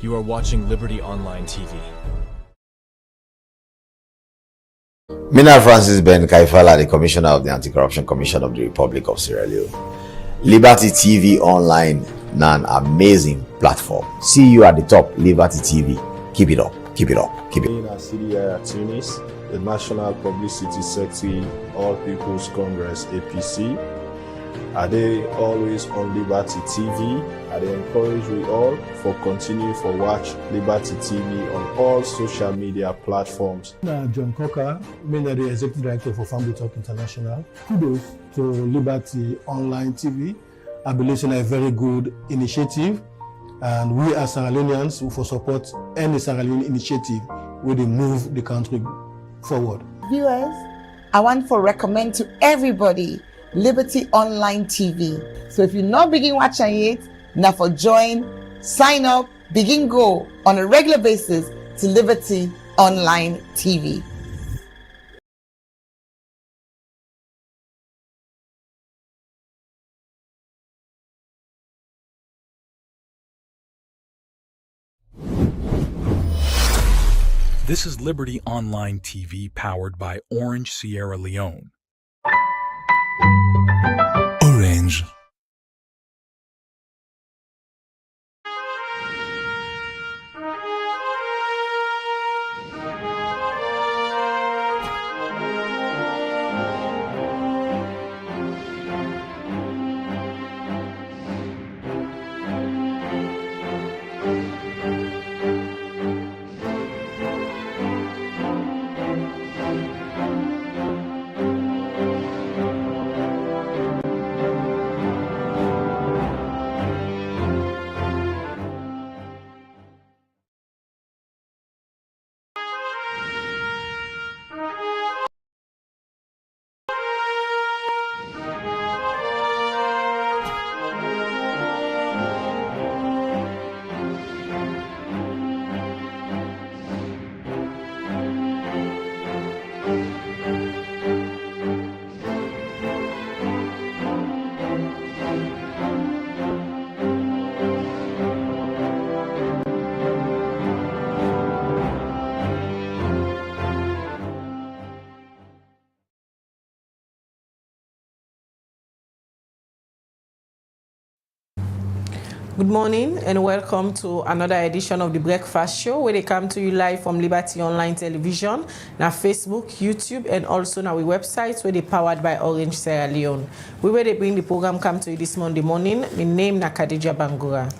You are watching Liberty Online TV. Mina Francis Ben Kaifala, the Commissioner of the Anti-Corruption Commission of the Republic of Sierra Leone. Liberty TV Online, an amazing platform. See you at the top, Liberty TV. Keep it up, keep it up, keep it up. CDI Tunis, the National Publicity Secretary, All People's Congress, APC. Are they always on Liberty TV? I encourage we all for continue for watch Liberty TV on all social media platforms. John Coker, the Executive Director for Family Talk International. Kudos to Liberty Online TV. I believe it's a very good initiative, and we as Sierra Leoneans will support any Sierra Leone initiative where they move the country forward. Viewers, I want to recommend to everybody Liberty Online TV. So if you're not begin watching it, now for join, sign up, begin go on a regular basis to Liberty Online TV. This is Liberty Online TV powered by Orange Sierra Leone. Orange. Good morning and welcome to another edition of the Breakfast Show, where they come to you live from Liberty Online Television, now Facebook, YouTube, and also now we websites where they powered by Orange Sierra Leone. We where they bring the program come to you this Monday morning. My name na Khadija Bangura.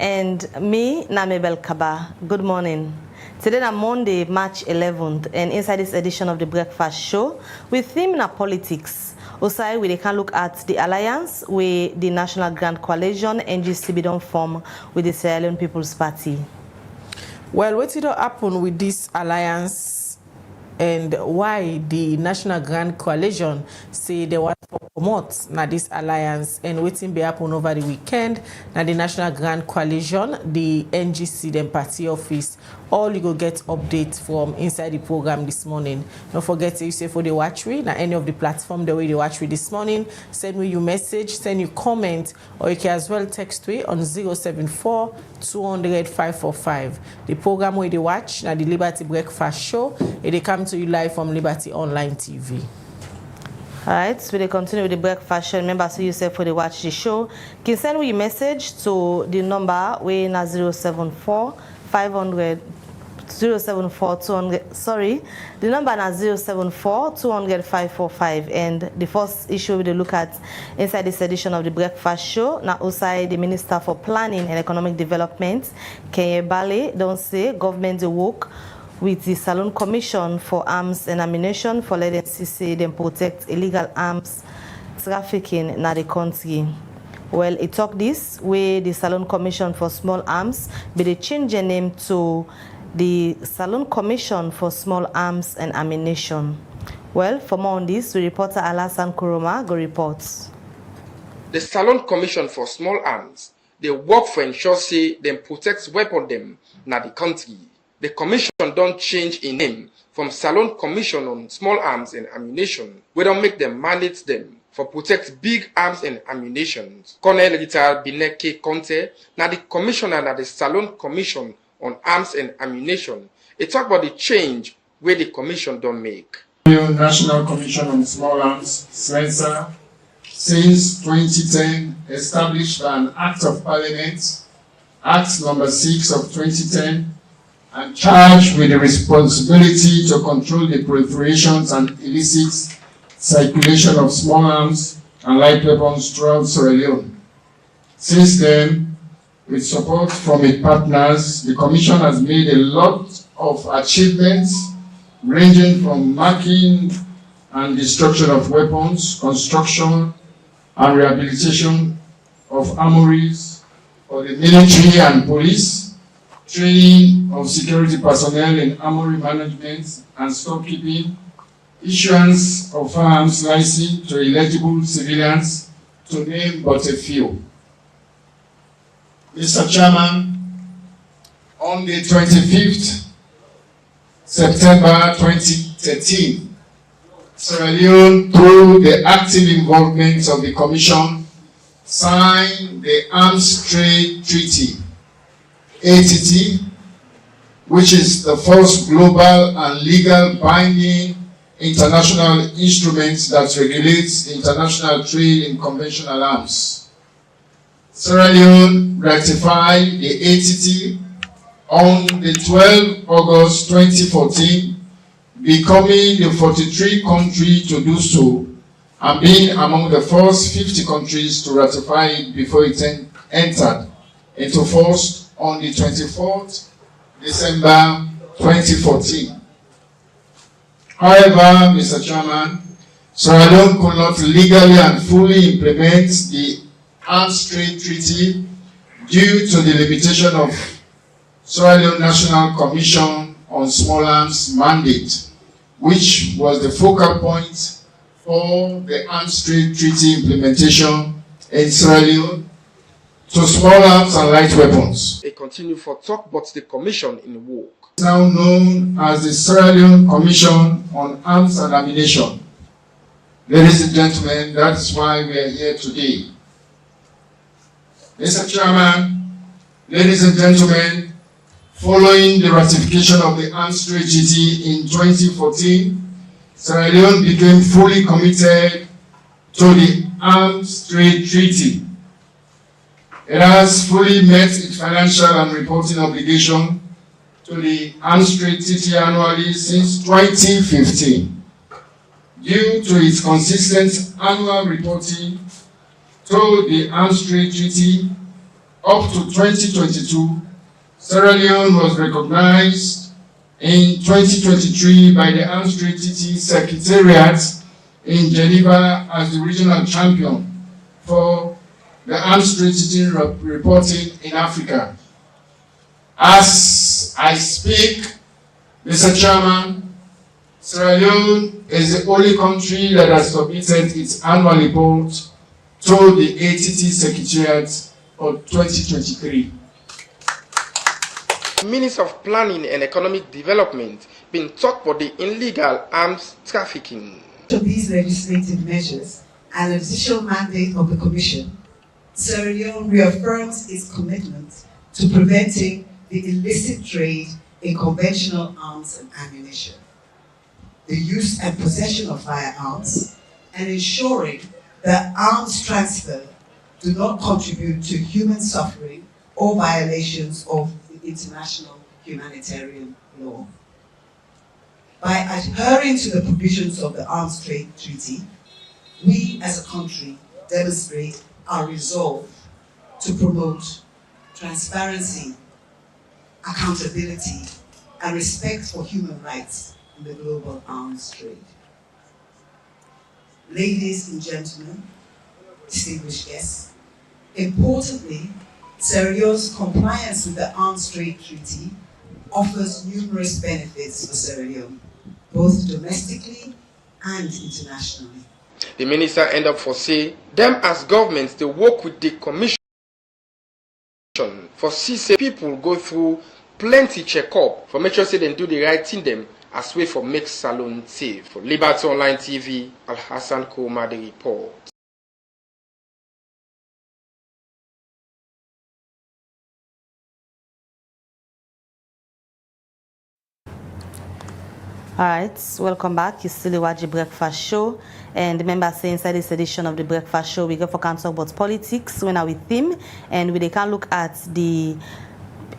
And me, Namebel Kaba. Good morning. Today is Monday, March 11th, and inside this edition of the Breakfast Show, we theme na politics. Also, we can look at the alliance with the National Grand Coalition, NGC don't form with the Sierra Leone People's Party. Well, what did happen with this alliance and why the National Grand Coalition say they want to promote now this alliance and waiting be happen over the weekend? Now the National Grand Coalition, the NGC, the party office, all you go get updates from inside the program this morning. Don't forget to say for the watch we, now any of the platform the way they watch we this morning, send me your message, send you comment, or you can as well text we on 074 200 545. The program where they watch, now the Liberty Breakfast Show, they come to you live from Liberty Online TV. All right, so we continue with the Breakfast Show. Remember, so you say for the watch the show, can send me a message to the number we na 074 500 074 200. Sorry, the number na 074 200 545. And the first issue we look at inside this edition of the Breakfast Show, now outside the Minister for Planning and Economic Development, Kenya Bale, don't say government work with the Salon Commission for Arms and Ammunition for letting CC them protect illegal arms trafficking in the country. Well, it talk this way the Salon Commission for Small Arms, but they change their name to the Salon Commission for Small Arms and Ammunition. Well, for more on this, we reporter Alasan Kuroma go reports. The Salon Commission for Small Arms, they work for ensure say them protect weapon them na the country. The commission don't change in name from Salon Commission on Small Arms and Ammunition. We don't make them manage them for protect big arms and ammunition. Colonel Retired Bineke Conte, now the commissioner na the Salon Commission on Arms and Ammunition. It talk about the change where the commission don't make. National Commission on Small Arms, SMENSA, since 2010, established by an Act of Parliament, Act number 6 of 2010, and charged with the responsibility to control the proliferations and illicit circulation of small arms and light weapons throughout Sierra Leone. Since then, with support from its partners, the Commission has made a lot of achievements ranging from marking and destruction of weapons, construction and rehabilitation of armories for the military and police, training of security personnel in armory management and storekeeping, issuance of firearms license to eligible civilians, to name but a few. Mr. Chairman, on the 25th September 2013, Sierra Leone, through the active involvement of the Commission, signed the Arms Trade Treaty, ATT, which is the first global and legal binding international instrument that regulates international trade in conventional arms. Sierra Leone ratified the ATT on the 12th August 2014, becoming the 43rd country to do so and being among the first 50 countries to ratify it before it entered into force on the 24th December 2014. However, Mr. Chairman, Sierra Leone could not legally and fully implement the Arms Trade Treaty due to the limitation of Sierra Leone National Commission on Small Arms mandate, which was the focal point for the Arms Trade Treaty implementation in Sierra Leone to small arms and light weapons. They continue for talk about the commission in work. Now known as the Sierra Leone Commission on Arms and Ammunition. Ladies and gentlemen, that's why we are here today. Mr. Chairman, ladies and gentlemen, following the ratification of the Arms Trade Treaty in 2014, Sierra Leone became fully committed to the Arms Trade Treaty. It has fully met its financial and reporting obligation to the Arms Trade Treaty annually since 2015. Due to its consistent annual reporting to the Arms Trade Treaty up to 2022, Sierra Leone was recognized in 2023 by the Arms Trade Treaty Secretariat in Geneva as the regional champion for the Arms Trade Treaty reporting in Africa. As I speak, Mr. Chairman, Sierra Leone is the only country that has submitted its annual report to the ATT Secretariat for 2023. Minister of Planning and Economic Development been talked about the illegal arms trafficking. To these legislative measures and the official mandate of the Commission, Sierra Leone reaffirms its commitment to preventing the illicit trade in conventional arms and ammunition, the use and possession of firearms, and ensuring that arms transfer do not contribute to human suffering or violations of international humanitarian law. By adhering to the provisions of the Arms Trade Treaty, we as a country demonstrate our resolve to promote transparency, accountability, and respect for human rights in the global arms trade. Ladies and gentlemen, distinguished guests, importantly, Sierra Leone's compliance with the Arms Trade Treaty offers numerous benefits for Sierra Leone, both domestically and internationally. The minister end up for say, them as governments, they work with the commission for see say people go through plenty check-up for make sure say they do the right thing them as way for make Salon safe. For Liberty Online TV, Al Hassan Kouma, the report. All right, welcome back. It's still the Waji Breakfast Show. And remember, say inside this edition of the Breakfast Show, we go for can talk about politics when are with him, and we can look at the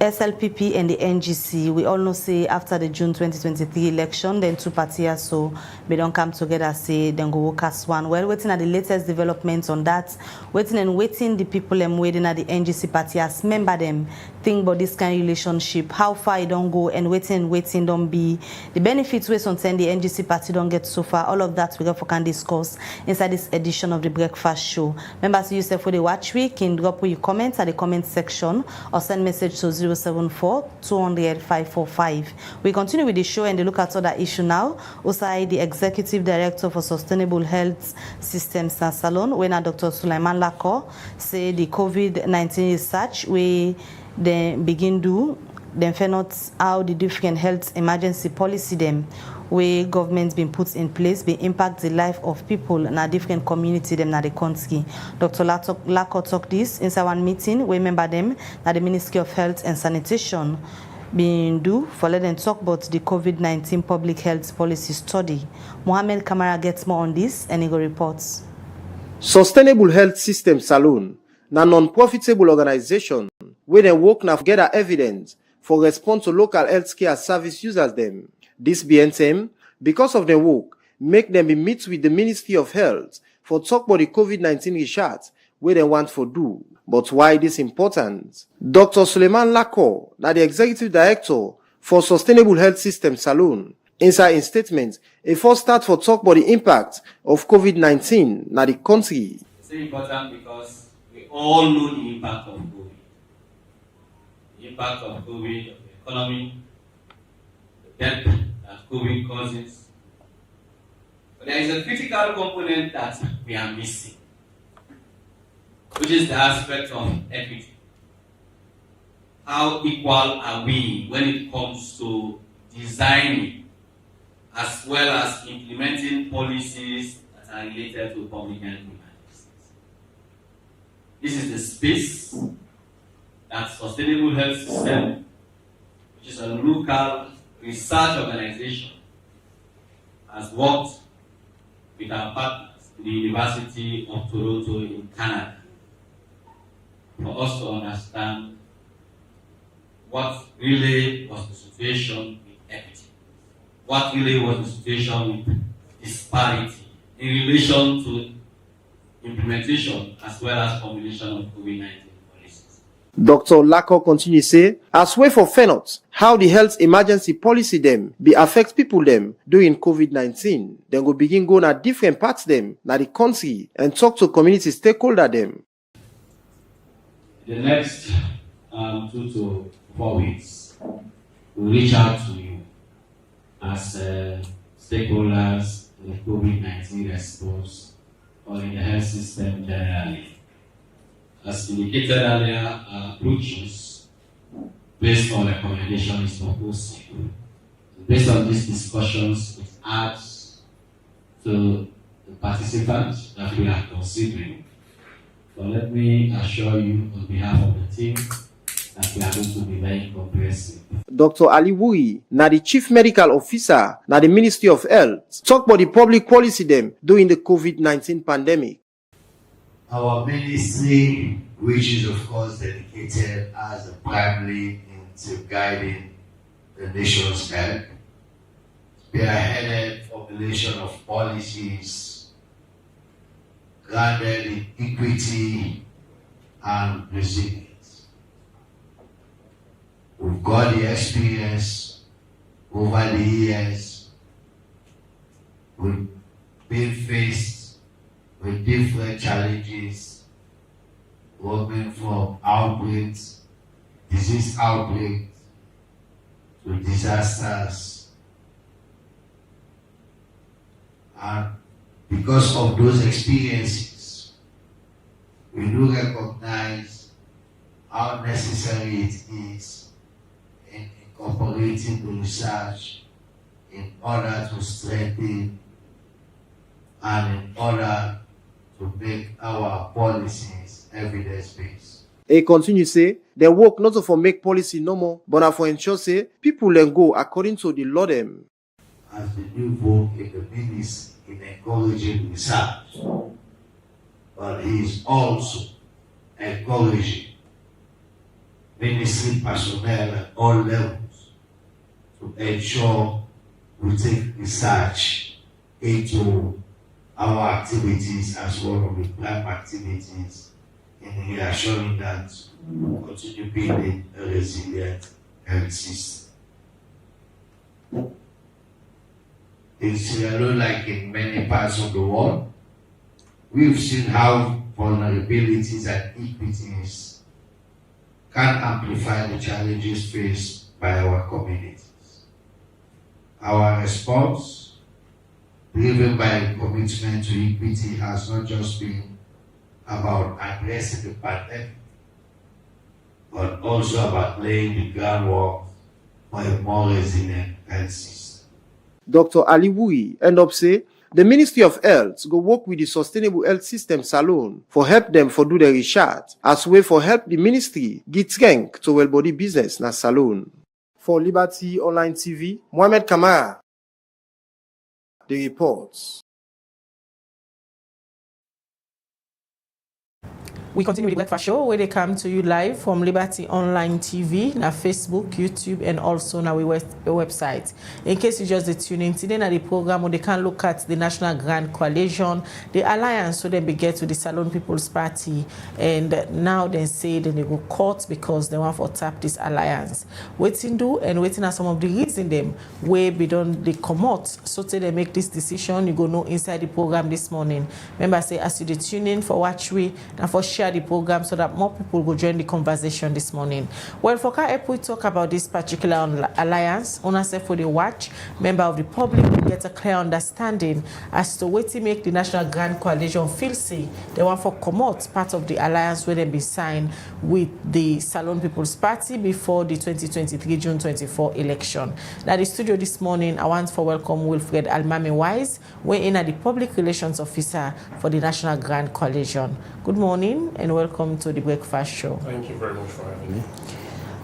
SLPP and the NGC. We all know say after the June 2023 election, then two parties so they don't come together, say then go work as one. Well, waiting at the latest developments on that, waiting the people and waiting at the NGC party as member them think about this kind of relationship, how far it don't go, and waiting don't be the benefits we sometimes the NGC party don't get so far. All of that we got for can discuss inside this edition of the Breakfast Show. Members, you say for the watch week, can drop your comments at the comment section or send message to 074-200-545. We continue with the show and look at other issue now. Osai, the Executive Director for Sustainable Health Systems and Salon, when Dr. Sulaiman Lako say the COVID-19 research we then begin do, then find out how the different health emergency policy them where government's been put in place be impact the life of people in a different community them na the country. Dr. Lako talk this inside one meeting we remember them at the Ministry of Health and Sanitation being do for let them talk about the COVID-19 public health policy study. Mohammed Kamara gets more on this and he go reports. Sustainable Health System Saloon, na non-profitable organization where they work now gather evidence for response to local healthcare service users them. This BNTM, because of their work, make them be meet with the Ministry of Health for talk about the COVID-19 research where they want for do. But why this important? Dr. Suleiman Lako, na the Executive Director for Sustainable Health System Saloon, inside in statement, a first start for talk about the impact of COVID-19 na the country. It's very important because we all know the impact of COVID. The impact of COVID, of the economy, the death that COVID causes. But there is a critical component that we are missing, which is the aspect of equity. How equal are we when it comes to designing as well as implementing policies that are related to public health emergencies? This is the space that Sustainable Health System, which is a local research organization, has worked with our partners in the University of Toronto in Canada for us to understand what really was the situation with equity, what really was the situation with disparity in relation to implementation as well as formulation of COVID-19 policies. Dr. Lako continues to say, as way for FENOT, how the health emergency policy them be affect people them during COVID-19, then go begin going at different parts them, na the country, and talk to community stakeholder them. The next 2 to 4 weeks, we'll reach out to you as stakeholders in the COVID-19 response or in the health system generally. As indicated earlier, our approaches based on recommendation is proposing. Based on these discussions, it adds to the participants that we are considering. But let me assure you on behalf of the team that we are going to be very comprehensive. Dr. Ali Wui, na the Chief Medical Officer, na the Ministry of Health, talk about the public policy them during the COVID-19 pandemic. Our ministry, which is of course dedicated as a primary into guiding the nation's health, spearheaded formulation of policies grounded in equity and resilience. We've got the experience over the years. We've been faced with different challenges, working from outbreaks, disease outbreaks, to disasters. And because of those experiences, we do recognize how necessary it is in incorporating the research in order to strengthen and in order to make our policies evidence-based. He continue say, they work not for make policy no more, but for ensure say people then go according to the law them. as the new vogue in the ministry in encouraging research, but he is also encouraging ministry personnel at all levels to ensure we take research into our activities as one of the prime activities in reassuring that we continue building a resilient health system. In Sierra Leone, like in many parts of the world, we've seen how vulnerabilities and inequities can amplify the challenges faced by our communities. Our response, driven by a commitment to equity, has not just been about addressing the pandemic, but also about laying the groundwork for a more resilient health system. Dr. Ali Wui end up say, the Ministry of Health go work with the Sustainable Health System Salon for help them for do the research as way for help the ministry get strength to well body business na salon. For Liberty Online TV, Mohamed Kamara, the reports. We continue with the Breakfast Show, where they come to you live from Liberty Online TV, na Facebook, YouTube, and also na our website. In case you just tune in today, na the program where they can look at the National Grand Coalition, the alliance, so they begin to the Salon People's Party, and now they say they go court because they want to tap this alliance. Waiting do and waiting are some of the reasons them where we don't they come out, so till they make this decision, you go know inside the program this morning. Remember, say as you tune in for watch we and for share the program so that more people will join the conversation this morning. Well, for help we talk about this particular alliance, on us for the watch, member of the public will get a clear understanding as to what to make the National Grand Coalition feel say they want for come out part of the alliance where they be signed with the Salon People's Party before the 2023 June 24 election. Now the studio this morning, I want to welcome Wilfred Almami Wise, we're in the public relations officer for the National Grand Coalition. Good morning and welcome to the Breakfast Show. Thank you very much for having me.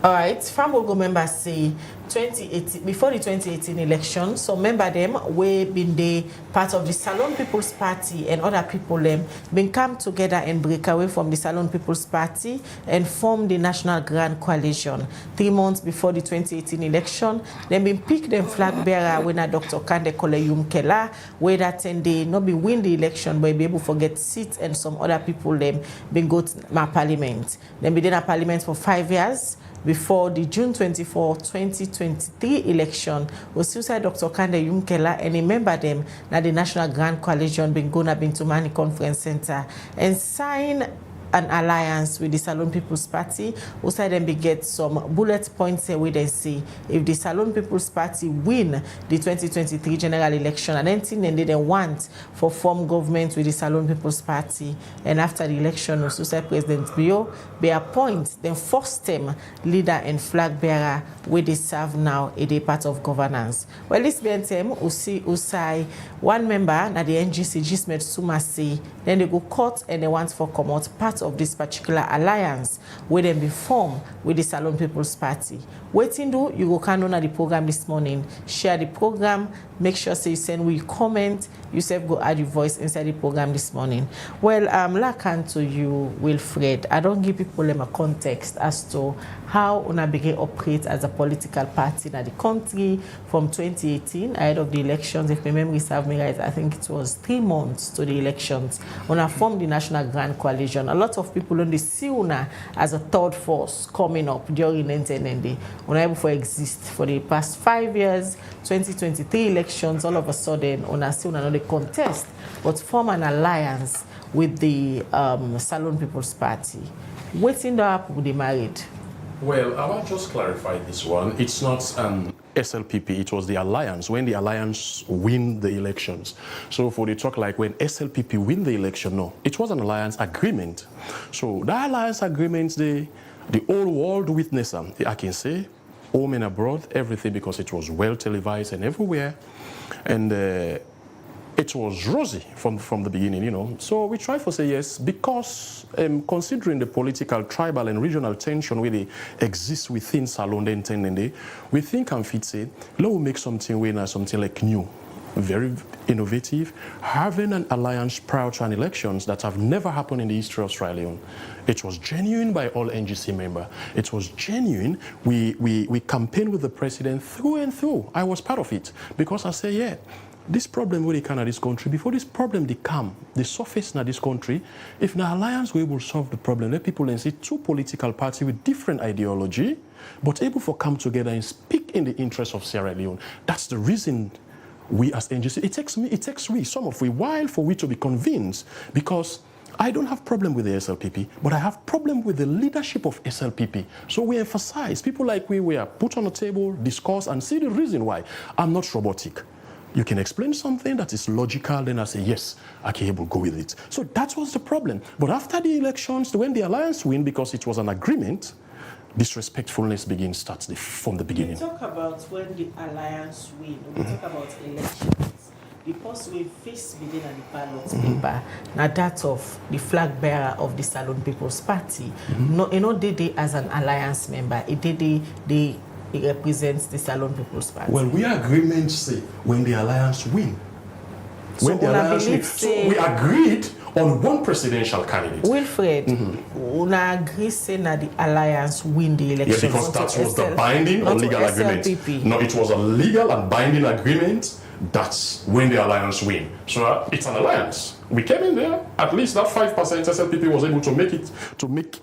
All right, Famogo members say 2018 before the 2018 election, so member them we been the part of the Salon People's Party and other people them been come together and break away from the Salon People's Party and form the National Grand Coalition. 3 months before the 2018 election, they been pick them flag bearer when a Dr. Kande Koleyum Kela, where that 10 day not be win the election but be able to get seats, and some other people them been go to my parliament. Then been in a parliament for 5 years. Before the June 24, 2023 election, was suicide Dr. Kande Yunkela and a member them na the National Grand Coalition been gonna been to Mani Conference Center and sign an alliance with the Salon People's Party. Also then we get some bullet points where they say if the Salon People's Party win the 2023 general election, and then they want for form government with the Salon People's Party, and after the election also say President Bio be appoint the first term leader and flag bearer where they serve now a part of governance. Well, this BNTM Usai one member na the NGC Gismet Sumasi, then they go court and they want for come out part of this particular alliance where they be formed with the Salon People's Party. Waiting do you go can on the program this morning, share the program, make sure say you send we comment, yourself go add your voice inside the program this morning. Well, lacan to you, Wilfred. I don't give people a context as to how una begin operate as a political party in the country from 2018 ahead of the elections. If my memory serves me right, I think it was 3 months to the elections. Una formed the National Grand Coalition. A lot of people only see una as a third force coming up during NTND. Una able to exist for the past 5 years. 2023 elections, all of a sudden, una see una not a contest, but form an alliance with the Salon People's Party. Waiting the up with the married. Well, I want to just clarify this one. It's not SLPP, it was the alliance, when the alliance win the elections. So for the talk like when SLPP win the election, no, it was an alliance agreement. So the alliance agreement, the whole world witnessed them, I can say, home and abroad, everything, because it was well televised and everywhere. And it was rosy from the beginning, you know. So we try to say yes, because considering the political, tribal and regional tension where they exist within Salon Dentende, we think and fit say, let's make something where now something like new, very innovative, having an alliance prior to an elections that have never happened in the history of Sierra Leone. It was genuine by all NGC members. It was genuine. We campaigned with the president through and through. I was part of it because I say, yeah, this problem will come in this country. Before this problem they come, they surface in this country. If the alliance we will solve the problem, let people and see two political parties with different ideology, but able to come together and speak in the interest of Sierra Leone. That's the reason we as NGC, it takes we, some of we, while for we to be convinced, because I don't have problem with the SLPP, but I have problem with the leadership of SLPP. So we emphasize, people like we are put on the table, discuss, and see the reason why. I'm not robotic. You can explain something that is logical, then I say, yes, I can able to go with it. So that was the problem. But after the elections, when the alliance win, because it was an agreement, disrespectfulness starts from the beginning. We talk about when the alliance win, we talk about elections. The post we face within the ballot paper, now that of the flag bearer of the Salon People's Party. No, you know, they as an alliance member, it represents the Salon People's Party. Well, we agreement say when the alliance win. When the alliance win. So we agreed on one presidential candidate. Wilfred, una agree saying that the alliance win the election. Yeah, because that was the binding or legal agreement. No, it was a legal and binding agreement. That's when the alliance win. So it's an alliance. We came in there, at least that 5% SLPP was able to make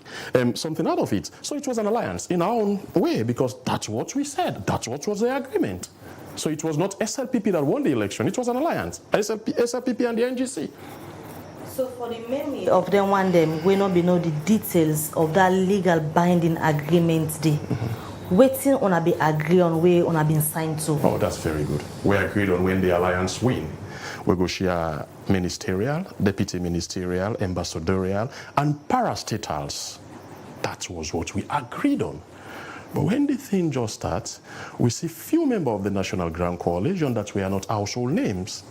something out of it. So it was an alliance in our own way, because that's what we said. That's what was the agreement. So it was not SLPP that won the election. It was an alliance. SLPP and the NGC. So for the many of them one them, we not be know the details of that legal binding agreement day. Waiting on a be agree on where on a been signed to. Oh, that's very good. We agreed on when the alliance win. We go share ministerial, deputy ministerial, ambassadorial, and parastatals. That was what we agreed on. But when the thing just starts, we see few members of the National Grand Coalition that we are not household names.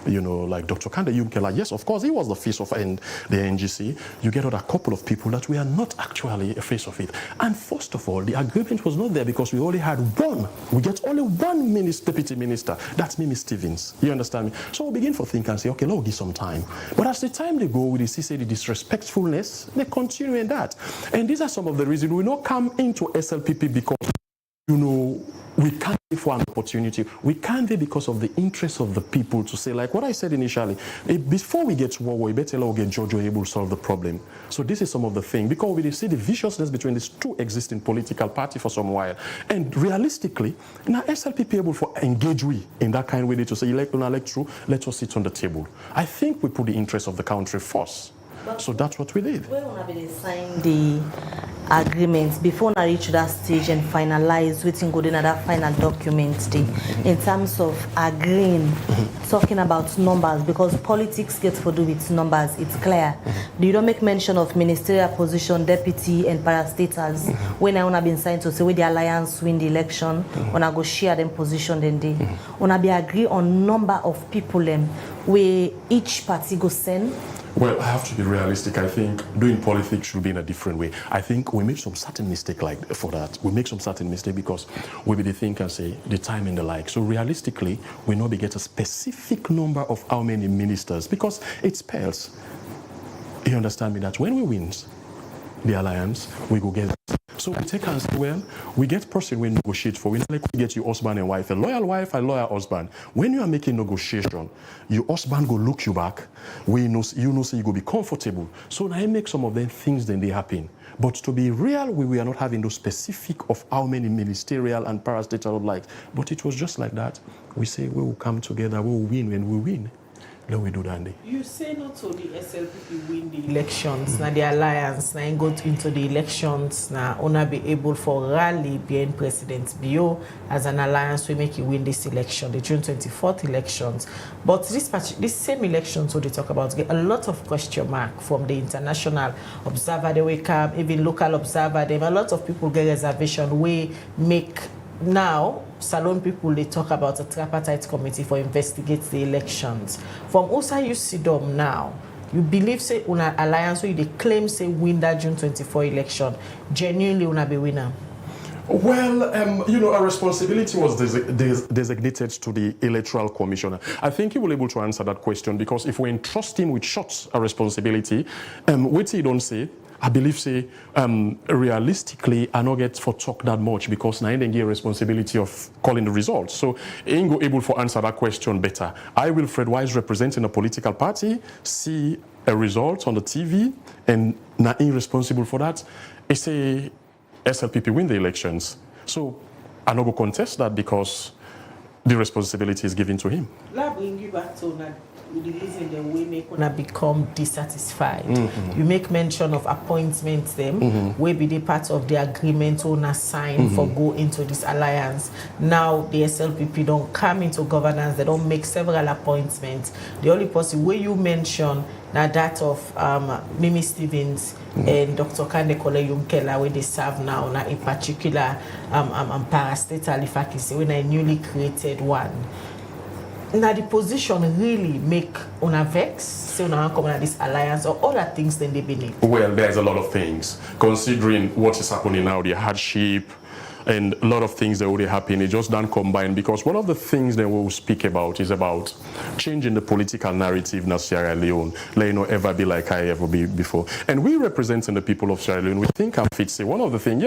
You know, like Dr. Kande Yumkela, yes, of course, he was the face of the NGC. You get a couple of people that we are not actually a face of it. And first of all, the agreement was not there because we only had one. We get only one deputy minister. That's Mimi Stevens. You understand me? So we begin to think and say, okay, let's give some time. But as the time they go, we see the disrespectfulness, they continue in that. And these are some of the reasons we not come into SLPP because, you know, we can't be for an opportunity. We can't be because of the interest of the people to say, like what I said initially, before we get to war, we better get Jojo able to solve the problem. So this is some of the thing, because we see the viciousness between these two existing political parties for some while. And realistically, now SLPP able to engage we in that kind of way to say, elect through, let us sit on the table. I think we put the interest of the country first. So that's what we did. When we signed the agreement, before we reach that stage and finalize waiting go in that final document in terms of agreeing, talking about numbers, because politics gets to do with numbers, it's clear. You don't make mention of ministerial position, deputy and parastatals. When I wanna be signed to say where the alliance win the election, when I go share them position then they wanna be agree on number of people where each party go send. Well, I have to be realistic. I think doing politics should be in a different way. I think we make some certain mistake like for that. We make some certain mistake because we be the think and say the time and the like. So realistically, we know we get a specific number of how many ministers because it spells. You understand me that when we win the alliance, we go get. So we take and say, well, we get person we negotiate for. We like we get your husband and wife, a loyal husband. When you are making negotiation, your husband go look you back. You know, say you go be comfortable. So now I make some of them things then they happen. But to be real, we are not having those specific of how many ministerial and parastatal like. But it was just like that. We say we will come together, we will win when we win. Let we do that. You say not only SLPP win the elections, now the alliance, now go into the elections, now ona be able for rally behind President Bio as an alliance we make you win this election, the June 24th elections. But this same election, so they talk about, get a lot of question mark from the international observer, they wake up, even local observer, them a lot of people get reservation, we make now Salone people they talk about a tripartite committee for investigate the elections. From Osa you Sidom now, you believe say una alliance where they claim say win that June 24 election, genuinely una be winner? Well, you know, our responsibility was designated to the Electoral Commissioner. I think he will be able to answer that question, because if we entrust him with such a responsibility, what he don't say, I believe say, realistically, I not get for talk that much, because now they get responsibility of calling the results. So he ain't go able to answer that question better. I, Wilfred Wise, representing a political party, see a result on the TV, and not irresponsible for that. It's a SLPP win the elections. So I'm not going to contest that, because the responsibility is given to him. Let me bring you back to the reason the way make una become dissatisfied. You make mention of appointments them, will be the part of the agreement owner sign for go into this alliance. Now the SLPP don't come into governance, they don't make several appointments. The only person where you mention now that of Mimi Stevens and Dr. Kande Kole Yunkela, where they serve now in particular parastatal, if I can say, when I newly created one. Now the position really make una vex, say una come on this alliance, or all that things then they beneath? Well, there's a lot of things. Considering what is happening now, the hardship, and a lot of things that already happen, it just don't combine, because one of the things that we'll speak about is about changing the political narrative in Sierra Leone. Let you know ever be like I ever be before. And we representing the people of Sierra Leone, we think I'm fit say one of the things,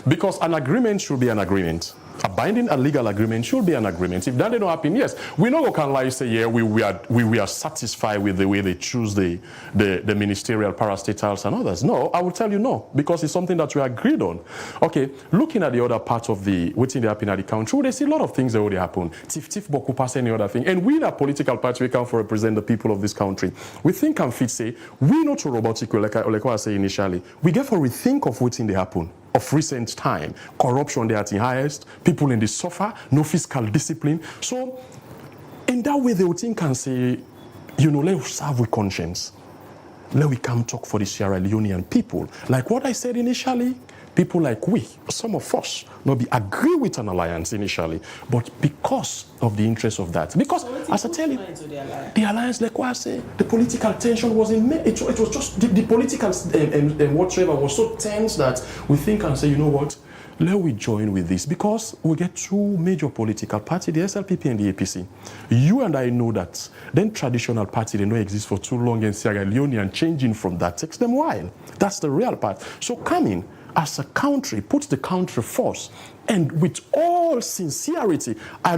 because an agreement should be an agreement. A binding, a legal agreement should be an agreement. If that didn't happen, yes, we know can lie say, we are satisfied with the way they choose the ministerial parastatals and others. No, I will tell you no, because it's something that we agreed on. Okay, looking at the other part of the waiting to happen at the country, they see a lot of things that already happen. Tif boku pass any other thing. And we, the political party, we come for represent the people of this country. We think and fit say, we not to robotic, like I say initially. We get for rethink of waiting they happen. Of recent time, corruption they are at the highest, people in the suffer, no fiscal discipline. So in that way they would think and say, you know, let's serve with conscience. Let we come talk for the Sierra Leonean people. Like what I said initially, people like we, some of us, not be agree with an alliance initially, but because of the interest of that. Because, as I tell you, the alliance, like what I say, the political tension was in it was just, the political whatever was so tense that we think and say, you know what, let we join with this, because we get two major political parties, the SLPP and the APC. You and I know that then traditional party, they don't exist for too long in Sierra Leone, and changing from that takes them a while. That's the real part. So coming as a country, put the country first, and with all sincerity, I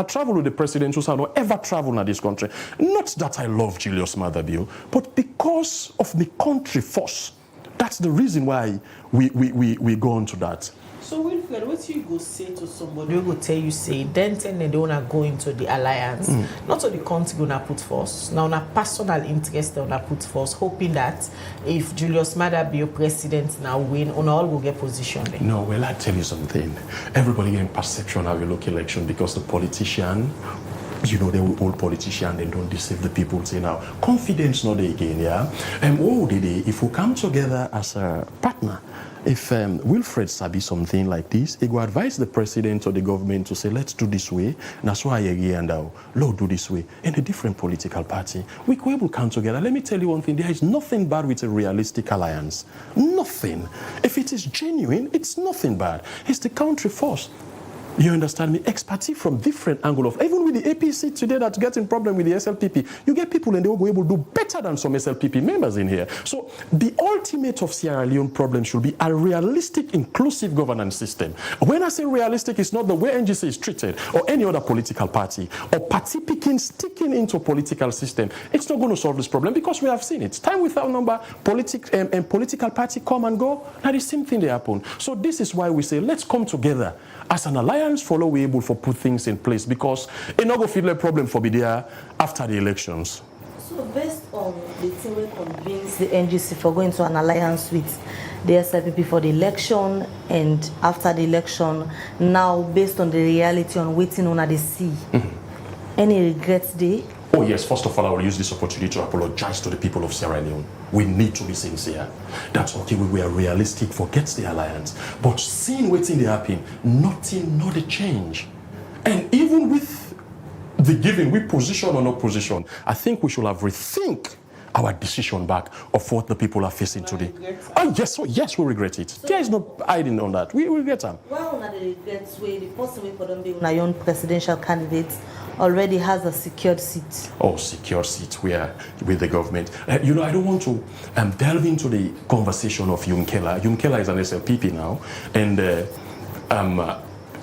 travel with the president who said, I don't ever travel in this country. Not that I love Julius Mathers, but because of the country first. That's the reason why we go on to that. So Wilfred, what you go say to somebody who go tell you say, then they don't go into the alliance, not to the country gonna put first. Now na personal interest they gonna put first, hoping that if Julius Mathers be your president now win, on all will get position there. No, well I tell you something. Everybody getting perception of a local election, because the politician, you know, they old politician, they don't deceive the people. Say now, confidence not there again, yeah. And if we come together as a partner, if Wilfred sabi something like this, he will advise the president or the government to say, let's do this way. That's why I agree and Lord do this way. In a different political party, we could able to come together. Let me tell you one thing: there is nothing bad with a realistic alliance. Nothing. If it is genuine, it's nothing bad. It's the country first. You understand me? Expertise from different angle of, even with the APC today that's getting problem with the SLPP, you get people and they will be able to do better than some SLPP members in here. So the ultimate of Sierra Leone problem should be a realistic, inclusive governance system. When I say realistic, it's not the way NGC is treated or any other political party or party picking, sticking into a political system. It's not going to solve this problem, because we have seen it. Time without number, political party come and go. Now the same thing they happen. So this is why we say, let's come together as an alliance, follow we able for put things in place, because it not go feel like problem for be there after the elections. So based on the thing we convince the NGC for going to an alliance with the SLPP for the election and after the election, now based on the reality on waiting on the sea, any regrets there? Oh yes, first of all, I will use this opportunity to apologize to the people of Sierra Leone. We need to be sincere. That's okay, we were realistic, forget the alliance. But seeing what's in the happen, nothing, not a change. And even with the giving, we position or no position, I think we should have rethink our decision back of what the people are facing today. Oh yes, we regret it. There is no hiding on that. We regret them. Well, not the regrets way, the person we put on being my own presidential candidate already has a secured seat. Oh, secure seat where with the government. I don't want to delve into the conversation of Yunkela. Yunkela is an SLPP now, and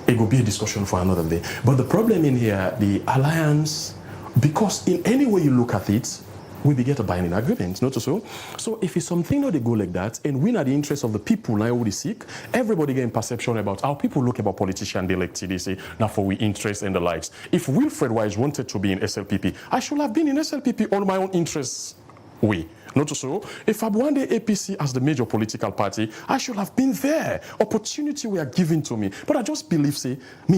it will be a discussion for another day. But the problem in here, the alliance, because in any way you look at it, we be get a binding agreement, not so. So if it's something that they go like that, and we are the interest of the people now we seek, everybody getting perception about how people look about politicians they elected, they say, now for we interest and the likes. If Wilfred Wise wanted to be in SLPP, I should have been in SLPP on my own interests way. Not so. If I wanted APC as the major political party, I should have been there. Opportunity were given to me. But I just believe, say, my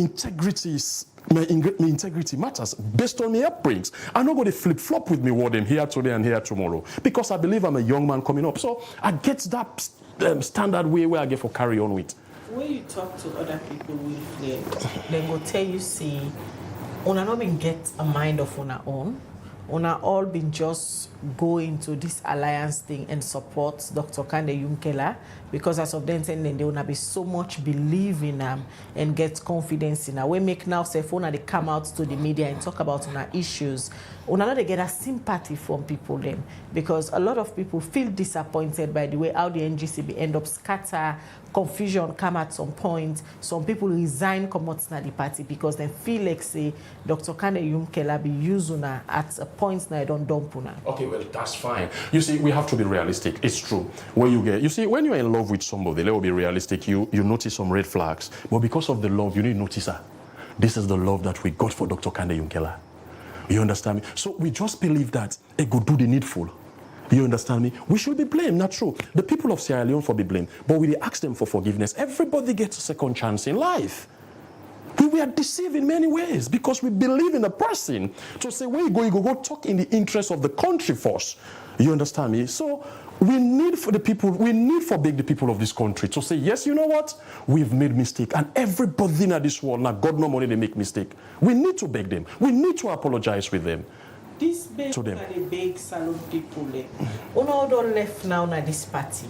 integrity matters based on my upbringings. I'm not going to flip-flop with me what I'm here today and here tomorrow. Because I believe I'm a young man coming up. So I get that standard way where I get for carry on with. When you talk to other people with they will tell you, see, una not been get a mind of una own. Una all been just go into this alliance thing and support Dr. Kande Yunkela because as of then they wanna be so much believe in them and get confidence in her. We make now say phone they come out to the media and talk about una issues. Una not they get a sympathy from people then because a lot of people feel disappointed by the way how the NGCB end up scatter, confusion come at some point. Some people resign, come out to the party because they feel like say Dr. Kande Yunkela be used una at a point now don't dump una. Okay, well that's fine. You see, we have to be realistic. It's true. When you're in love with somebody, let me be realistic. You notice some red flags, but because of the love, you need to notice her. This is the love that we got for Dr. Kande Yunkela. You understand me? So we just believe that it could do the needful. You understand me? We should be blamed, not true. The people of Sierra Leone for be blamed, but we ask them for forgiveness. Everybody gets a second chance in life. We are deceived in many ways because we believe in a person to say, where you go talk in the interest of the country first. You understand me? So we need for the people of this country to say, yes, you know what? We've made mistake. And everybody in this world, now God no money, they make mistake. We need to beg them. We need to apologize with them. This big to them. The big salon people, una don't left now na this party.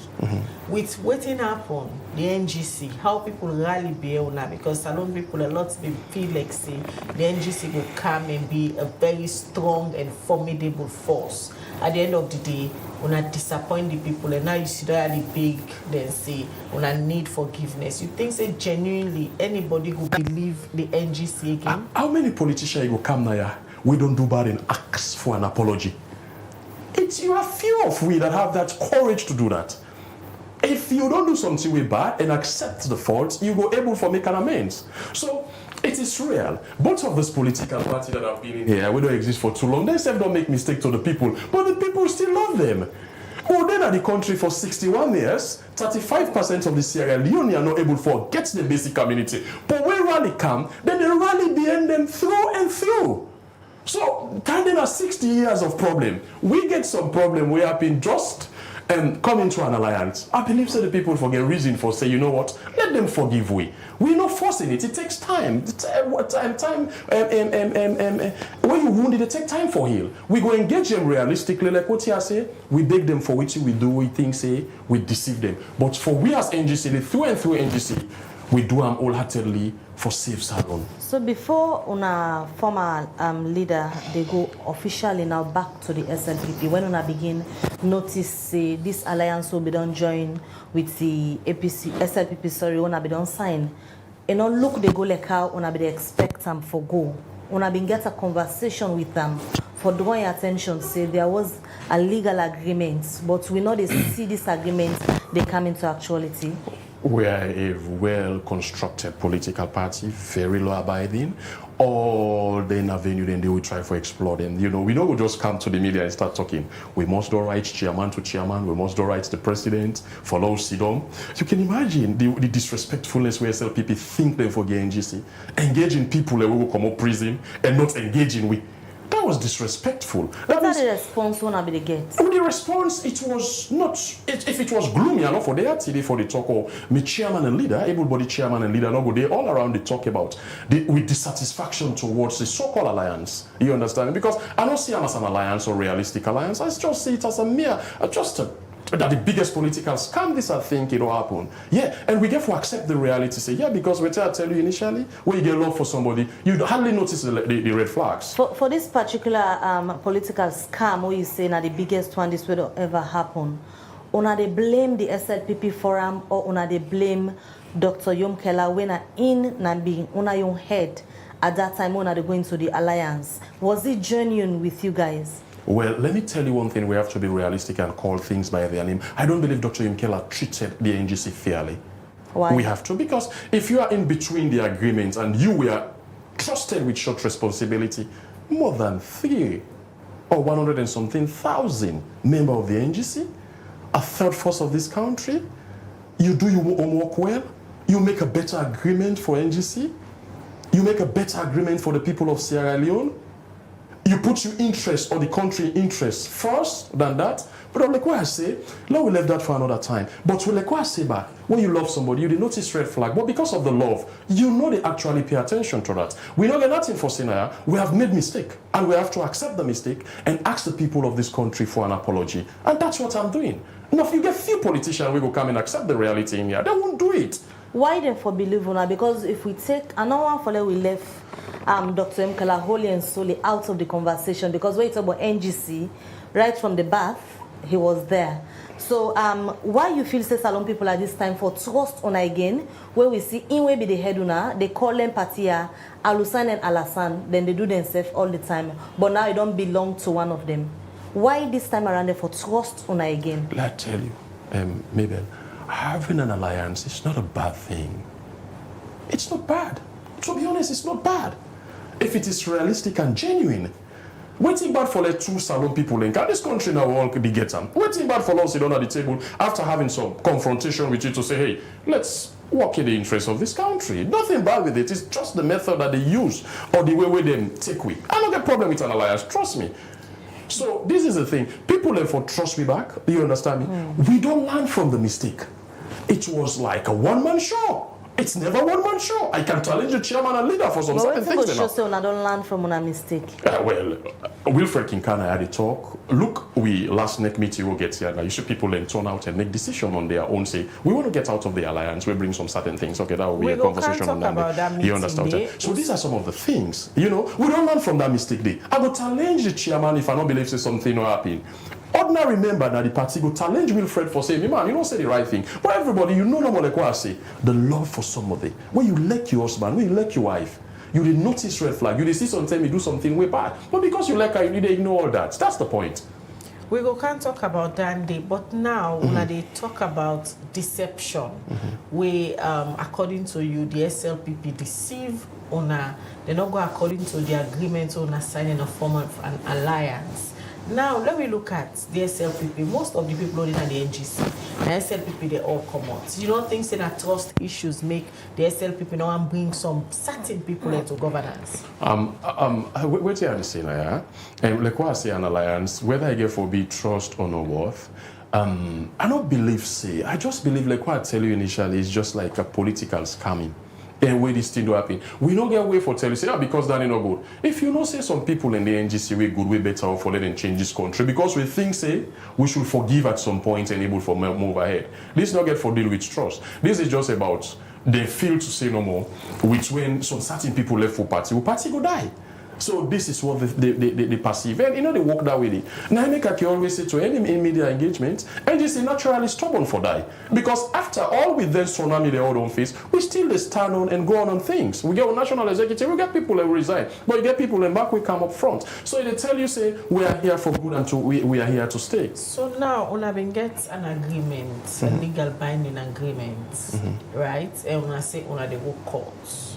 With waiting happen, the NGC, how people rally be now because salon people a lot feel like say the NGC will come and be a very strong and formidable force. At the end of the day, una disappoint the people and now you see that the big then say una need forgiveness. You think say genuinely anybody who believe the NGC again? How many politicians will come now? We don't do bad and ask for an apology. You are few of we that have that courage to do that. If you don't do something with bad and accept the fault, you go able to make an amends. So it is real. Both of these political parties that have been in here, we don't exist for too long. They say don't make mistake to the people, but the people still love them. Who then are the country for 61 years, 35% of the Sierra Leone are not able to get the basic community. But when rally come, then the rally behind them through and through. So, Kande has 60 years of problem. We get some problem. We have been just come into an alliance. I believe so the people forget reason for say, you know what, let them forgive we. We're not forcing it. It takes time. When you wounded, it takes time for heal. We go engage them realistically, like what you say. We beg them for which we do, we think, say, we deceive them. But for we as NGC, through and through NGC, we do them wholeheartedly for safe salon. So before una former leader, they go officially now back to the SLPP. When una begin notice this alliance will be done join with the APC, SLPP, sorry, una be done sign. And now look, they go like how una be expect them for go. Una been get a conversation with them for drawing attention, say there was a legal agreement, but we know they see this agreement, they come into actuality. We are a well-constructed political party, very law-abiding. All the avenue, then they will try to explore them. You know, we don't just come to the media and start talking. We must do right chairman to chairman. We must do right the president, follow Sidom. You can imagine the disrespectfulness where SLPP think them for the NGC. Engaging people that will come up prison and not engaging with. That was disrespectful. What are the response when I be the get? With the response, it was not, if it was gloomy enough for their TV for the talk, or me chairman and leader, able-body chairman and leader, no go, they all around the talk about with dissatisfaction towards the so-called alliance. You understand? Because I don't see it as an alliance or realistic alliance. I just see it as a mere, that the biggest political scam this I think it'll happen. Yeah, and we get to accept the reality, say, yeah, because what I tell you initially, when you get love for somebody, you hardly notice the red flags. For this particular political scam, what you say now the biggest one this will ever happen, una they blame the SLPP forum or una they blame Dr. Yom Keller when na being una your head at that time when they going to the alliance. Was it genuine with you guys? Well, let me tell you one thing. We have to be realistic and call things by their name. I don't believe Dr. Imkela treated the NGC fairly. Why? We have to, because if you are in between the agreements and you were trusted with short responsibility, more than 3 or 100 and something thousand members of the NGC, a third force of this country, you do your homework well, you make a better agreement for NGC, you make a better agreement for the people of Sierra Leone, you put your interest or the country interest first than that. But like what I say, Lord, we left that for another time. But like what I say back, when you love somebody, you notice red flag. But because of the love, you know they actually pay attention to that. We don't get nothing for Sinaya. We have made mistake. And we have to accept the mistake and ask the people of this country for an apology. And that's what I'm doing. Now, if you get few politicians, we will come and accept the reality in here. They won't do it. Why then for believe una? Because if we take another one for we left Dr. Mkela wholly and solely out of the conversation, because when you talk about NGC, right from the birth, he was there. So why you feel say Salon people at this time for trust on again, where we see in way be the head una, they call them Patia, Alusan and Alasan, then they do themselves all the time. But now you don't belong to one of them. Why this time around for trust on again? I tell you, Mabel, having an alliance is not a bad thing. It's not bad. To be honest, it's not bad. If it is realistic and genuine. Waiting bad for like 2 Salon people in this country now all could be get them. Waiting bad for us sit down at the table after having some confrontation with you to say, hey, let's work in the interest of this country. Nothing bad with it. It's just the method that they use or the way they take we. I don't get problem with an alliance, trust me. So this is the thing. People therefore trust me back. You understand me? We don't learn from the mistake. It was like a one-man show. It's never one-man show. I can challenge the chairman and leader for some certain things. But say una don't learn from una mistake. Well, Wilfred Kinkana had a talk. Look, we last next meeting will get here. Now you see people then turn out and make decision on their own. Say we want to get out of the alliance. We bring some certain things. Okay, that will be a conversation on that. You understand? So these are some of the things. You know, we don't learn from that mistake. Day. I will challenge the chairman if I don't believe say something will happen. Ordinary member that the party go challenge Wilfred for saying, man, you don't say the right thing. But everybody, you know what I say. The love for somebody. When you like your husband, when you like your wife, you did notice red flag. You did see something, you do something way bad. But because you like her, you need to ignore all that. That's the point. We can't talk about Dandy, but now when they talk about deception, we, according to you, the SLPP deceive Una. They not go according to the agreement on signing a form of an alliance. Now, let me look at the SLPP. Most of the people in the NGC, the SLPP, they all come out. You don't think that trust issues make the SLPP now and bring some certain people into governance? What you say now, like what I say an alliance, whether I get for be trust or no worth, I don't believe, I just believe like what I tell you initially is just like a political scamming. And where this thing do happen. We don't get away for tell you, say, because that is not good. If you know, say some people in the NGC, we good, we better off for letting change this country. Because we think, say, we should forgive at some point and able to move ahead. This not get for deal with trust. This is just about they fail to say no more, which when some certain people left for party go die. So this is what they perceive. And you know they walk that way. Now I can always say to any media engagement, NGC naturally stubborn for that. Because after all with them tsunami they all don't face, we still stand on and go on things. We get a national executive, we get people that resign. But you get people in back we come up front. So they tell you say we are here for good and we are here to stay. So now Una been get an agreement, a legal binding agreement, right? And Una say Una they go courts.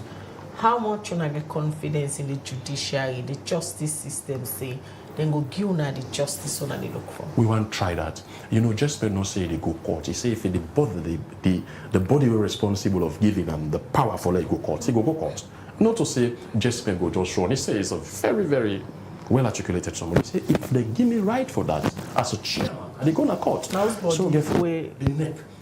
How much una get confidence in the judiciary, the justice system say, then go give una the justice una they look for? We want to try that. You know, just not say they go court. He say if the body were responsible of giving them the power for let go court, he go court. Not to say just go just run. He say it's a very, very well-articulated somebody. Say, if they give me right for that, as a chairman, and they go to court. So we get for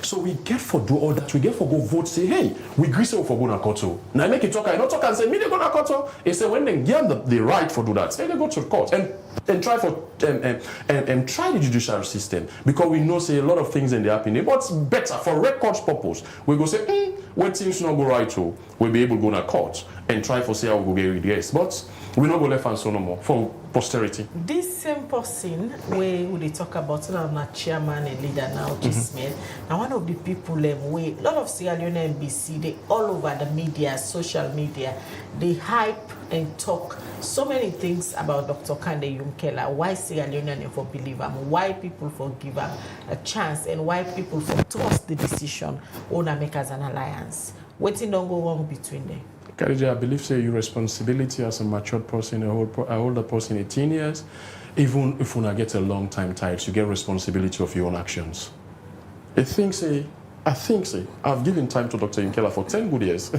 So we get for do all that. We get for go vote. Say, hey, we agree so for go to court. Now I make it talk. I not talk and say, me they go to court. They say when they give them the right for do that, say they go to court and try for and try the judicial system, because we know say a lot of things in the happening. But better for records purpose, we go say, when things not go right, we'll be able to go to court and try for say how we go get redress. But we not go left and so no more for posterity. This same person where they talk about now chairman and leader now, Smith. Now one of the people way a lot of Sierra Leone NBC, they all over the media, social media, they hype and talk so many things about Dr. Kande Yumkela, why Sierra Leoneans for believe him, why people for give him a chance, and why people for trust the decision on make as an alliance. Waiting don't go wrong between them. I believe say your responsibility as a matured person, a older person, 18 years, even if you get a long time tied, you get responsibility of your own actions. I think I've given time to Dr. Yumkela for 10 good years.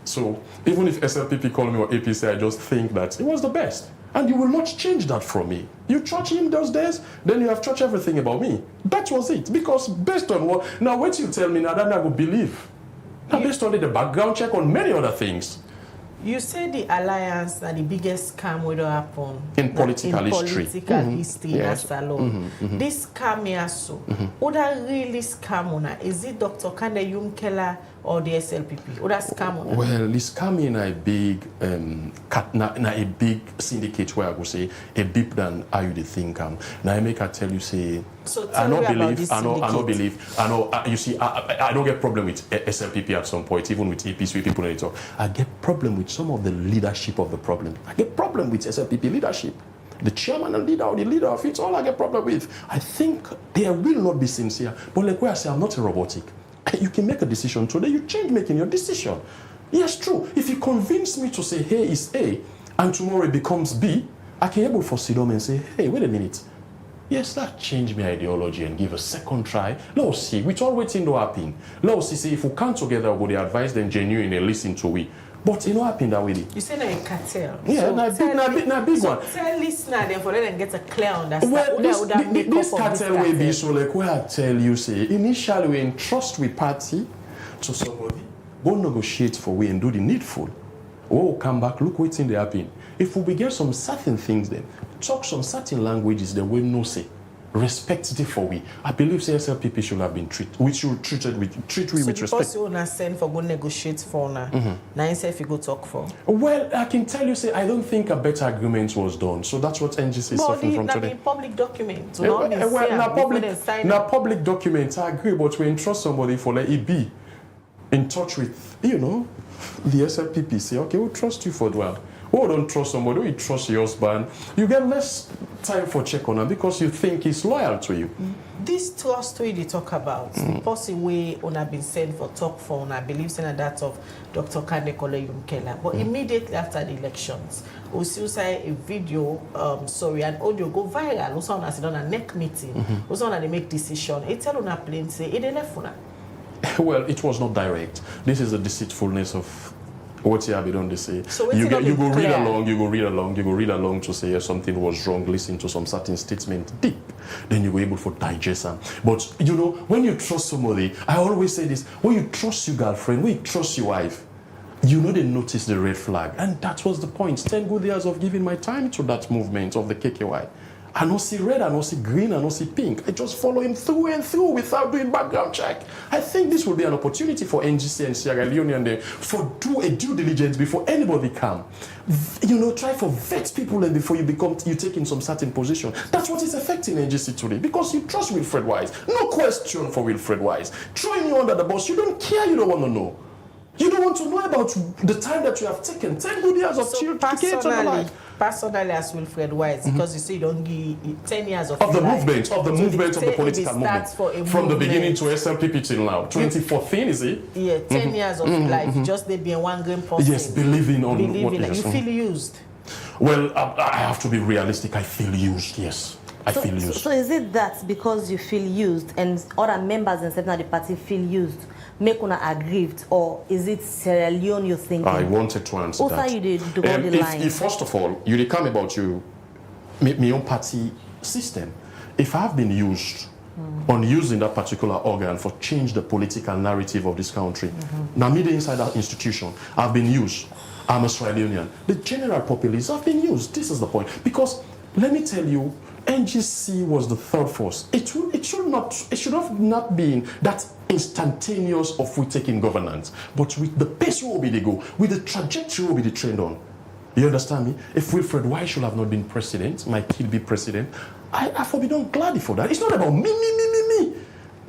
So even if SLPP call me or APC, I just think that it was the best. And you will not change that from me. You church him those days, then you have church everything about me. That was it. Because based on what, now what you tell me now, that I will believe. Now, based on the background check on many other things. You say the alliance are the biggest scam will happen in political history. History yes. This scam here, so who that really scam is it Dr. Kande Yumkela or the SLPP? Who that scam on? Well, this scam in a big a big syndicate where I go say a big than how you think now I make I tell you say so I don't believe I know you see I don't get problem with SLPP at some point, even with APC people in talk. I get problem with some of the leadership of the problem. I get problem with SLPP leadership. The chairman and leader or the leader of it, all I get problem with. I think they will not be sincere. But like where I say, I'm not a robotic. You can make a decision today, you change making your decision. Yes, true. If you convince me to say, hey, it's A, and tomorrow it becomes B, I can able to sit down and say, hey, wait a minute. Yes, that changed my ideology and give a second try. Let's see, which all waiting to happen. Let's see, if we come together, we will advise them genuinely listen to we. But it not happen that way. You say na a cartel. Yeah, so na big one. Tell listener then for them get a clear understanding. Well, this cartel will be so like where I tell you say initially we entrust with party to somebody, go negotiate for we and do the needful. Oh, come back, look what's in the happen. If we get some certain things then, talk some certain languages that we no say. Respect it for we. I believe SLPP should have been treated. We should treat with respect. Suppose you wanna send for go negotiate for now. Now if you go talk for. Well, I can tell you, say I don't think a better agreement was done. So that's what NGC is suffering from today. Public documents. Public documents, I agree, but we entrust somebody for let it be in touch with, the SLPP. Say, okay, we'll trust you for the Oh, don't trust somebody, you trust your husband. You get less time for check on her because you think he's loyal to you. This trust we talk about, the person way on have been sent for talk for, I believe in that of Dr. Kande Yumkela. But immediately after the elections, we still say a video, an audio go viral. Also, on a neck meeting. Also, on they make decision. It tell on a plane say, it left on. Well, it was not direct. This is the deceitfulness of what you have done to say. So you go read along to say something was wrong, listen to some certain statement deep, then you go able to digest them. But when you trust somebody, I always say this, when you trust your girlfriend, when you trust your wife, they notice the red flag. And that was the point. 10 good years of giving my time to that movement of the KKY. I don't see red, I don't see green, I don't see pink. I just follow him through and through without doing background check. I think this will be an opportunity for NGC and Sierra Leone and for do a due diligence before anybody come. Try for vet people and before you take in some certain position. That's what is affecting NGC today because you trust Wilfred Wise. No question for Wilfred Wise. Throwing you under the bus, you don't care, you don't want to know. You don't want to know about the time that you have taken 10 good years of children. Personally, as Wilfred Wise, because you say you don't give 10 years of the movement, of the political movement, from the beginning to SLPP till now, 2014, is it? Yeah, 10 years of life, just they being one green person. Yes, believing what you feel used. Well, I have to be realistic. I feel used. Yes. I feel used. So is it that because you feel used and other members in the party feel used? make una aggrieved, or is it Sierra Leone you're thinking? I wanted to answer also that. You did the line. If first of all, you did come about you, my own party system. If I've been used on using that particular organ for change the political narrative of this country, now me inside that institution, I've been used. I'm Australian. The general populace have been used. This is the point. Because let me tell you, NGC was the third force. It should have not been that instantaneous of we taking governance, but with the pace where they go, with the trajectory where they trend on. You understand me? If Wilfred Why should have not been president, my kid be president, I forbidden gladly for that. It's not about me.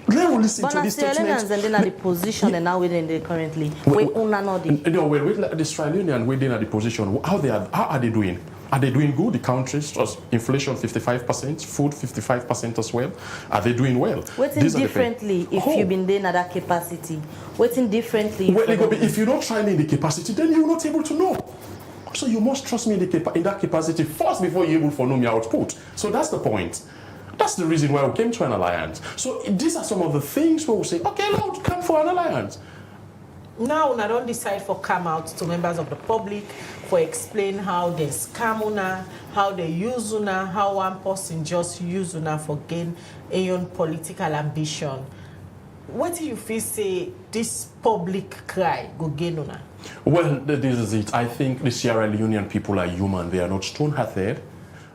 Let us listen to this statement. But and then at the position and now within the currently. No, the Australian within at the position. How are they doing? Are they doing good? The countries, inflation 55%, food 55% as well. Are they doing well? Waiting differently if you've been there at that capacity. Waiting differently. Well, if you're not trying in the capacity, then you're not able to know. So you must trust me in that capacity first before you're able to know my output. So that's the point. That's the reason why we came to an alliance. So these are some of the things where we say, okay, Lord, come for an alliance. Now, I don't decide for come out to members of the public for explain how they scam una, how they use una, how one person just use una for gain a own political ambition. What do you feel say this public cry go gain una? Well, this is it. I think the Sierra Leonean people are human. They are not stone-hearted.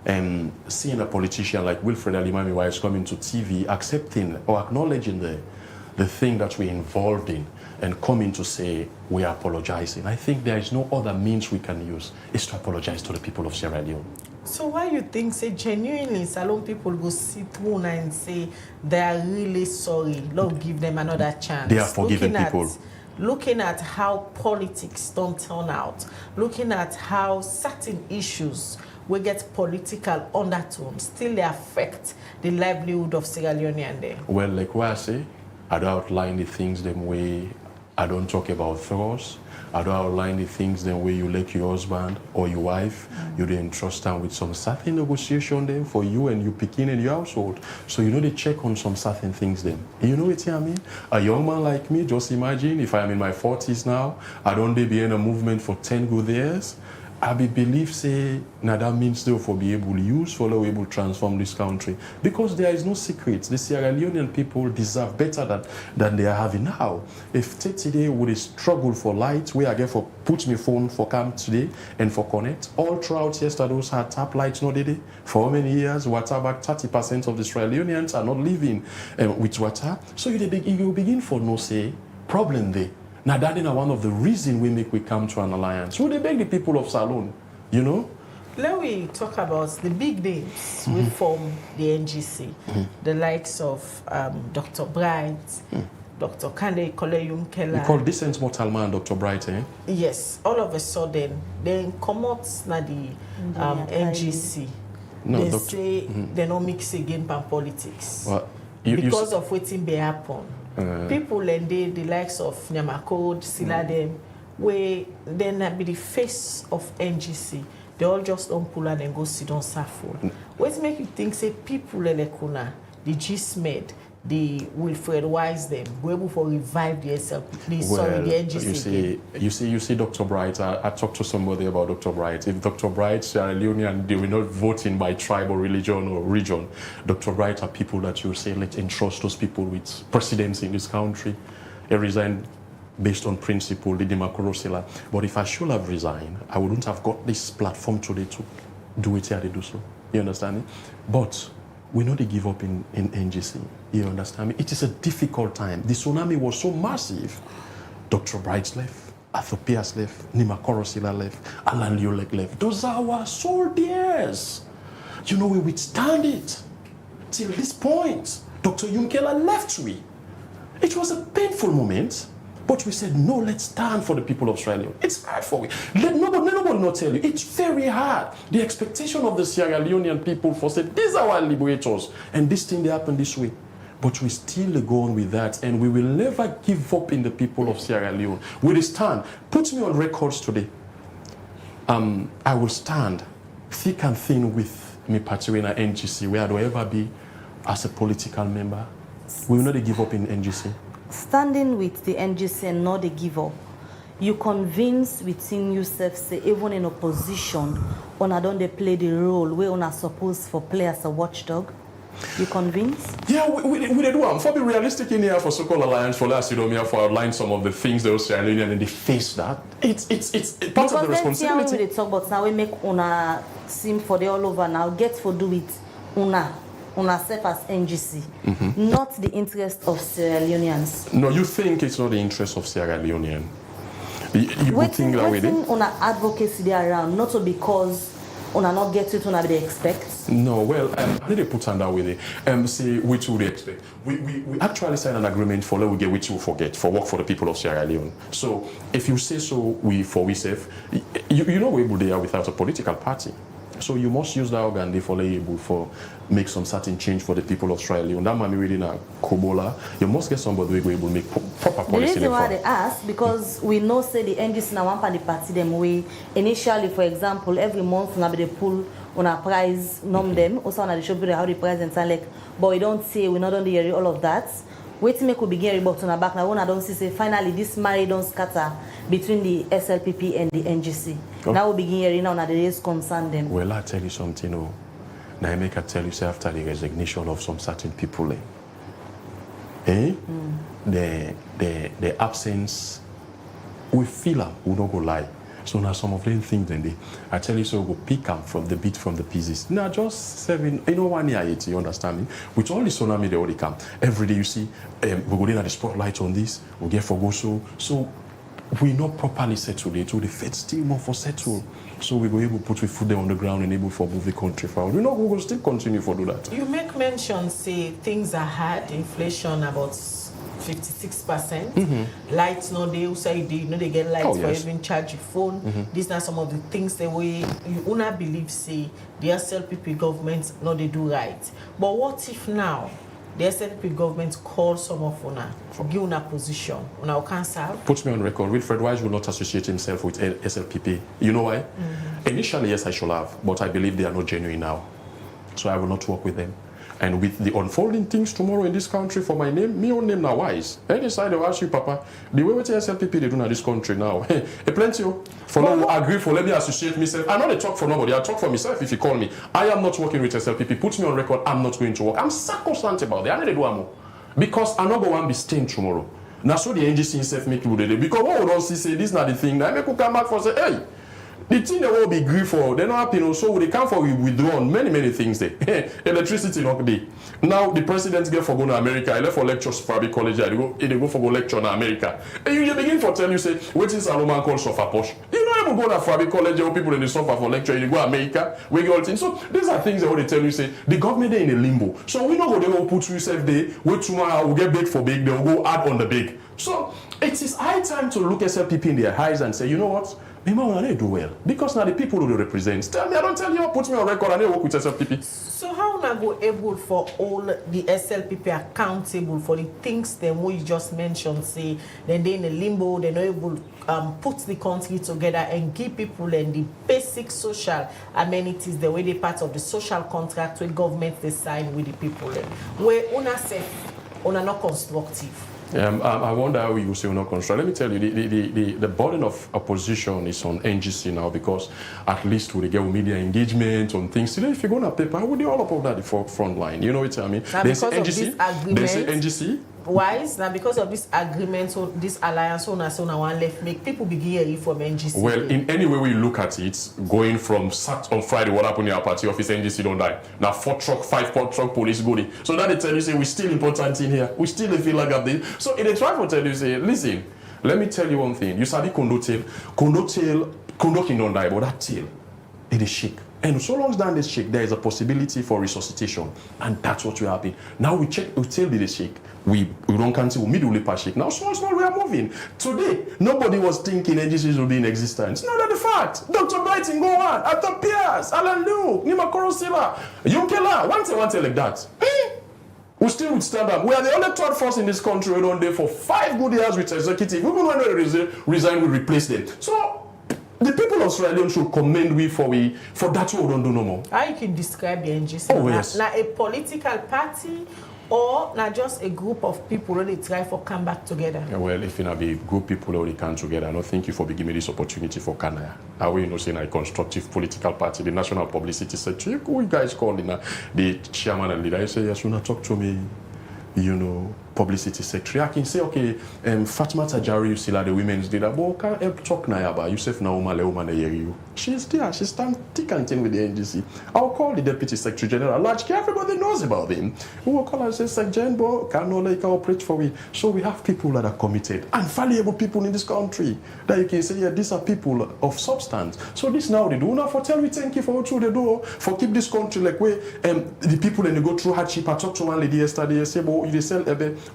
And seeing a politician like Wilfred Alimami Wise coming to TV, accepting or acknowledging the thing that we're involved in and coming to say we are apologizing, I think there is no other means we can use is to apologize to the people of Sierra Leone. So why you think, say, genuinely, Salon people go sit through and say they are really sorry, Lord give them another chance? They are forgiving people. Looking at how politics don't turn out, looking at how certain issues we get political undertones, still they affect the livelihood of Sierra Leonean there. Well, like what I say, I don't outline the things them way, I don't talk about throws, I don't outline the things them way you like your husband or your wife, you didn't trust them with some certain negotiation then for you and you picking in your household. So you know they check on some certain things then. You know what I mean? A young man like me, just imagine if I'm in my 40s now, I don't be in a movement for 10 good years. I believe, say, now that means they will be able to use for the able to transform this country. Because there is no secret. The Sierra Leonean people deserve better than they are having now. If today would struggle for light, where I get for put my phone for come today and for connect, all throughout yesterday those had tap lights not today. For how many years? Water back 30% of the Sierra Leoneans are not living with water. So you begin for no say problem there. Now that is one of the reasons we come to an alliance. So they beg the people of Salon, you know? Let me talk about the big names we form the NGC. The likes of Dr. Bright, Dr. Kande Koleyum Keller. You call Decent Mortal Man Dr. Bright, eh? Yes, all of a sudden, they come out na the NGC. No, they say they don't mix again pan politics. Well, because of waiting be happen. People and the likes of Nyamakode, Sila them, where then be the face of NGC. They all just don't pull out and go sit on Safo. What make you think say people Lekuna, the GSMED, the Wilfred Wise them, go able to revive the SLP, the NGC? You see Dr. Bright, I talked to somebody about Dr. Bright. If Dr. Bright, Sierra Leonean, they will not vote in by tribe or religion or region. Dr. Bright are people that you say, let's entrust those people with presidency in this country. They resign based on principle, the Dimakorosela. But if I should have resigned, I wouldn't have got this platform today to do it here, they do so. You understand me? But we know they give up in NGC. You understand me? It is a difficult time. The tsunami was so massive. Dr. Bright left, Athopias left, Nima Korosila left, Alan Liolek left. Those are our soldiers. You know, we withstand it. Till this point, Dr. Yunkela left we. It was a painful moment, but we said, no, let's stand for the people of Australia. It's hard for we. Let nobody not tell you. It's very hard. The expectation of the Sierra Leonean people for said, these are our liberators. And this thing, they happen this way. But we still go on with that. And we will never give up in the people of Sierra Leone. We will stand. Put me on records today. I will stand thick and thin with me party in NGC, where I do ever be as a political member. We will not give up in NGC. standing with the NGC and not the give up, you convince within yourself, say, even in opposition, una don't they play the role where una supposed for play as a watchdog? You convinced? Yeah, we did one. For be realistic in here for so-called alliance for last year, for outline some of the things they were saying and they face that. It's part of the responsibility. Because they talk about now we make una seem for the all over now, get for do it una self as NGC, not the interest of Sierra Leoneans. No, you think it's not the interest of Sierra Leonean. You would think that way. Una advocacy there around, not so because una not get it una they expect. No, well, I need to put on that with it. Say which would they expect? We actually signed an agreement for let we get which will forget for work for the people of Sierra Leone. So if you say so, we safe. You know we're able they are without a political party. So you must use that organ for able for make some certain change for the people of Sierra Leone. That might be reading a Kobola. You must get somebody who will able to make proper policy. The reason why they ask, because we know say the NGC na one part the party them way initially, for example, every month na they pull on a price nom them, also on the show how the price and like, but we don't say we not on the area all of that. Wait till make we begin report on our back now. When I don't see say finally this marriage don't scatter between the SLPP and the NGC. Oh. Now we begin hearing now that there is concern them. Well, I tell you something, oh. Now I make I tell you say after the resignation of some certain people, the absence, we feel them, we don't go lie. So now some of them things then I tell you so go pick them from the beat from the pieces. Now just 7, 1 year 8, you understand me? With all the tsunami they already come. Every day you see we go in at the spotlight on this, we get for go so we not properly settled it, so the Fed still more for settle. So we go able to put food there on the ground and able for move the country forward. We know we will still continue for do that. You make mention say things are hard, inflation about 56%. Lights no they say they they get lights for even charge your phone. These are some of the things that you una believe say the SLPP government no they do right. But what if now the SLP government calls some of una give una position una can serve? Put me on record. Wilfred Wise will not associate himself with SLPP. You know why? Initially, yes, I should have, but I believe they are not genuine now. So I will not work with them. And with the unfolding things tomorrow in this country for my name, me own name now wise. Any side of ask you, Papa, the way with the SLPP they do in this country now. A plenty for no agree for let me associate myself. I not talk for nobody, I talk for myself if you call me. I am not working with SLPP. Put me on record, I'm not going to work. I'm sacrosanct about that. I need to do more. Because I not going to be staying tomorrow. Now so the NGC himself make people do. Because what we don't see say this is not the thing. Now make you come back for say, hey. The thing they will be grief for, they don't happen. So they come for withdrawn many things there. Electricity not be. Now the president get for go to America. I left for lectures for Fabi College. They go for go lecture in America. And you begin for tell you say, what is a Roman called suffer posh? You don't even go to Fabi College. Or people in the suffer for lecture. You go to America. We get all things. So these are things that they tell you say the government they in a limbo. So we know what they will put yourself there. Wait tomorrow will get big for big. They will go add on the big. So it is high time to look SLPP in their eyes and say, you know what? They do well because now the people who they represent. Tell me, I don't tell you. Put me on record and they work with SLPP. So how na go able for all the SLPP accountable for the things them we just mentioned? Say then they in a limbo, they're not able put the country together and give people and the basic social amenities the way they part of the social contract where government they sign with the people. Where una say una not constructive. I wonder how you say not construct. Let me tell you, the burden of opposition is on NGC now because at least we get media engagement on things. Today, if you go on a paper, I would do all of that the front line. You know what I mean? Now There's because NGC, of this agreement, there's NGC. Wise now because of this agreement, so this alliance, so now one left make people begin hearing from NGC. Well, in any way we look at it, going from Sat on Friday, what happened in our party office, NGC don't die. Now 5 truck police go there. So now they tell you say we still important in here. We still feel like up there. So they try to tell you say, listen, let me tell you one thing. You said the condo king don't die, but that tail, it is shake. And so long as down this shake, there is a possibility for resuscitation. And that's what will happen. Now we tell the shake. We don't cancel middle per shake. Now small we are moving. Today, nobody was thinking NGCs will be in existence. No, that's the fact. Dr. Brighton, go on. Arthur Pierce, Alan Luke, Nima Korosila, Yunkela, one thing like that. We still would stand up. We are the only third force in this country we don't there for 5 good years with executive. Even when they resign, we replace them. So the people of Australia should commend we for that we don't do no more. How you can describe the NGC? Oh, yes. Like a political party or not just a group of people really try for come back together? Yeah, well, if you be group people already come together, I don't thank you for giving me this opportunity for Canada. I will saying a constructive political party, the National Publicity Secretary, who you guys call the chairman and leader. I say, yes, you not talk to me, publicity secretary. I can say, okay, Fatma Tajari, you see like the women's leader, but can't help talk now about Yusuf Nauma Leuma you. She's there, she stands thick and thin with the NGC. I'll call the Deputy Secretary General, largely everybody knows about him. We will call and say, Secretary General, can no like operate for me. So we have people that are committed and valuable people in this country that you can say, yeah, these are people of substance. So this now they do not for tell me thank you for what you do for keep this country like where the people and they go through hardship. I talked to one lady yesterday, they say, well, you sell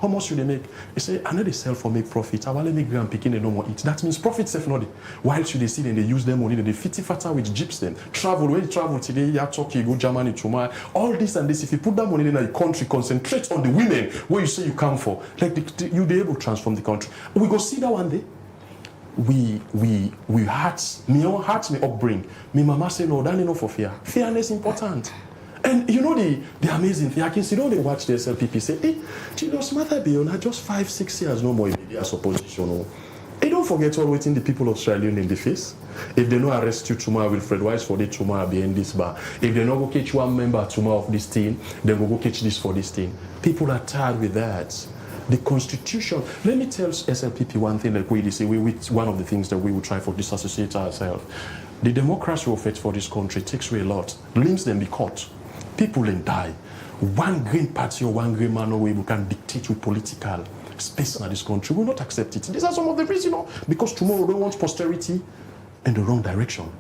how much should they make? They say, I know they sell for make profit. I want to make grand picking and no more eat. That means profit safe not. Why should they see and they use their money and they fit fatter with jeeps them? Travel, when you travel today, you Turkey, you go Germany, tomorrow, all this and this. If you put that money in a country, concentrate on the women where you say you come for, like you'll be able to transform the country. We go see that one day. We hearts, me own hearts, me upbring. Me mama say no, that enough for fear. Fairness important. And you know the amazing thing, I can see all they watch the SLPP say, hey, Julius Mather be on just 5-6 years no more in the opposition. Hey, don't forget all waiting the people of Australia in the face. If they don't arrest you tomorrow, Wilfred Wise for the tomorrow behind this bar. If they don't go catch one member tomorrow of this team, then go catch this for this team. People are tired with that. The Constitution. Let me tell SLPP one thing that we say, one of the things that we will try for disassociate ourselves. The democracy we fight for this country takes away a lot. Links them be caught. People then die. One green party or one green man or we can dictate with political space in this country. We will not accept it. These are some of the reasons, because tomorrow we don't want posterity in the wrong direction.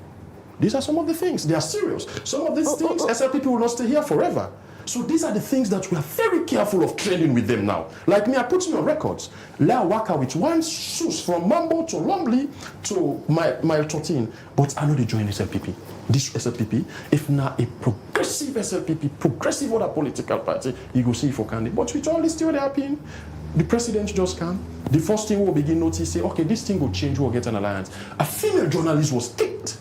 These are some of the things. They are serious. Some of these things, SLPP will not stay here forever. So these are the things that we are very careful of trading with them now. Like me, I put me on records. Let work with one shoes from Mambo to Lumley to Mile 13. But I know they join SLPP. This SLPP, if not a progressive SLPP, progressive other political party, you go see for candidate. But with all this still happening, the president just come. The first thing we'll begin notice, say, okay, this thing will change, we'll get an alliance. A female journalist was kicked.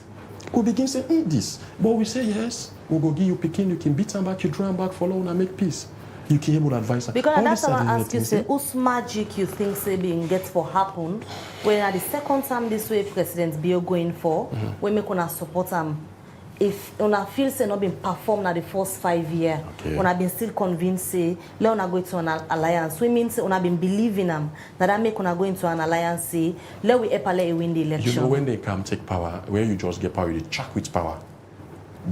We'll begin saying, this. But we say, yes, we'll go give you Peking, you can beat them back, you draw them back, follow and make peace. You can able to advise her. Because that's what I ask you, say, whose magic you think say being get for happen when at the second time this way President Bio going for, we make una support him. If una feel say not been performed at the first 5 years, una been still convinced say let una go to an alliance. We mean say una been believing them that make una go into an alliance say let we help let win the election. You know when they come take power, when you just get power, you chuck with power.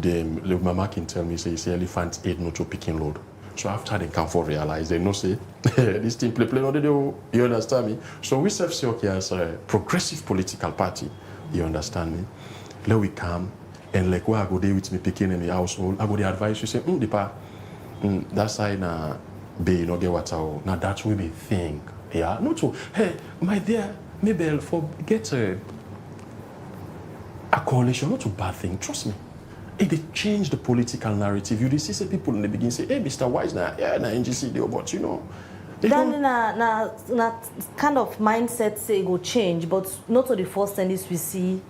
The mama can tell me say elephant ate not to picking load. So after they come for realize they know say this thing play no they do. You understand me? So we say okay as a progressive political party. You understand me? Let we come. And like where I go there with me picking in the household, I go the advice you say, that side na be no get water. Now that's what we think. Yeah, not to hey, my dear, maybe for get a coalition, not a bad thing. Trust me. If they change the political narrative, you see say people in the beginning say, hey, Mr. Wise, na NGC deal, but you know. Then na kind of mindset say go change, but not to the first time this we see.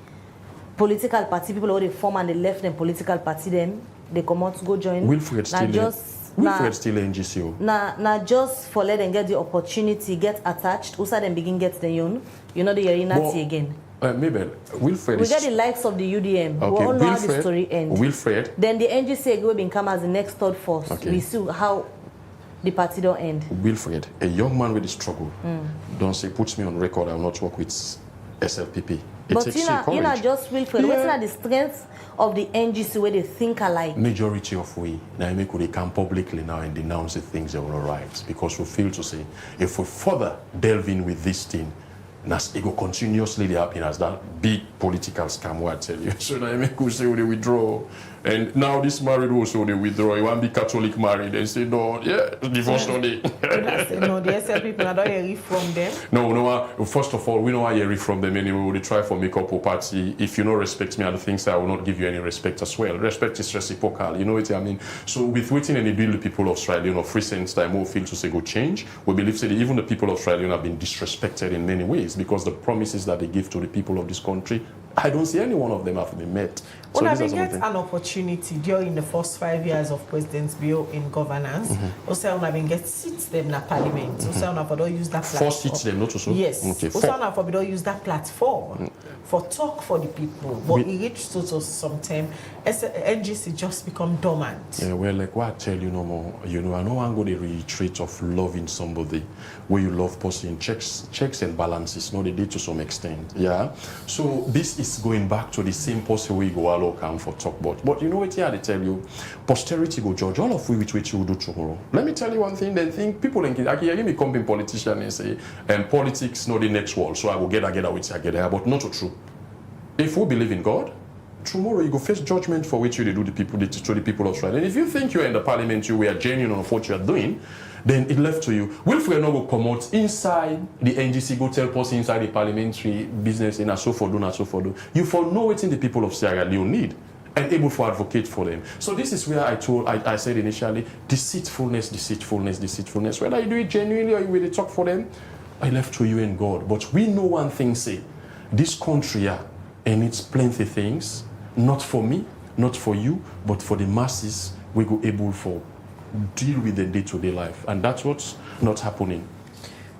Political party people already form and they left them political party them they come out to go join. Wilfred still NGCO. Now just for let them get the opportunity, get attached, also them begin get the own. You know the unity again. Maybe Wilfred. We get the likes of the UDM. Okay. We all know how the story ends. Wilfred. Then the NGC will become as the next third force. Okay. We see how the party don't end. Wilfred, a young man with the struggle, don't say puts me on record. I will not work with SLPP. But you know just Wilfred, what's the strength of the NGC where they think alike? Majority of we now they come publicly now and denounce the things they will not right because we feel to say if we further delve in with this thing, it will continuously happen as that big political scam. What I tell you, so now we say they withdraw, and now this married also they withdraw. You want to be Catholic married, they say no, divorce only. No, the SLP people don't hear from them. No. First of all, we don't hear from them anyway. We try for make up a party. If you don't respect me, other things I will not give you any respect as well. Respect is reciprocal. You know what I mean? So with waiting and build the people of Australia, of recent time, we feel to say go change. We believe that even the people of Australia have been disrespected in many ways because the promises that they give to the people of this country I don't see any one of them have been met. Well, I get an opportunity during the first 5 years of President Bio in governance. Also, I been get seats them in parliament. Also, I don't use that platform. 4 seats them, not so. Yes. Okay, also, I don't use that platform for talk for the people. But it reached to some time, NGC just become dormant. Yeah, well, like what I tell you no more. You know, I know I'm going to retreat of loving somebody where you love person. Checks and balances. No, they did to some extent. Yeah. So this is going back to the same person we go all come for talk about. But you know what? Yeah, they tell you, posterity go judge all of which you will do tomorrow. Let me tell you one thing. They think people in I hear me come in politician and say, politics not the next world. So I will get with you, get there, but not true. If we believe in God, tomorrow you go face judgment for which you do the people to the people of Australia. And if you think you're in the parliament, you were genuine of what you are doing, then it left to you. Wilfred no go come out inside the NGC, go tell person inside the parliamentary business in a so for do. You for know what's in the people of Sierra Leone need and able to advocate for them. So this is where I said initially, deceitfulness. Whether you do it genuinely or you really talk for them, I left to you and God. But we know one thing, say, this country and it's plenty things, not for me, not for you, but for the masses, we go able for deal with the day-to-day life. And that's what's not happening.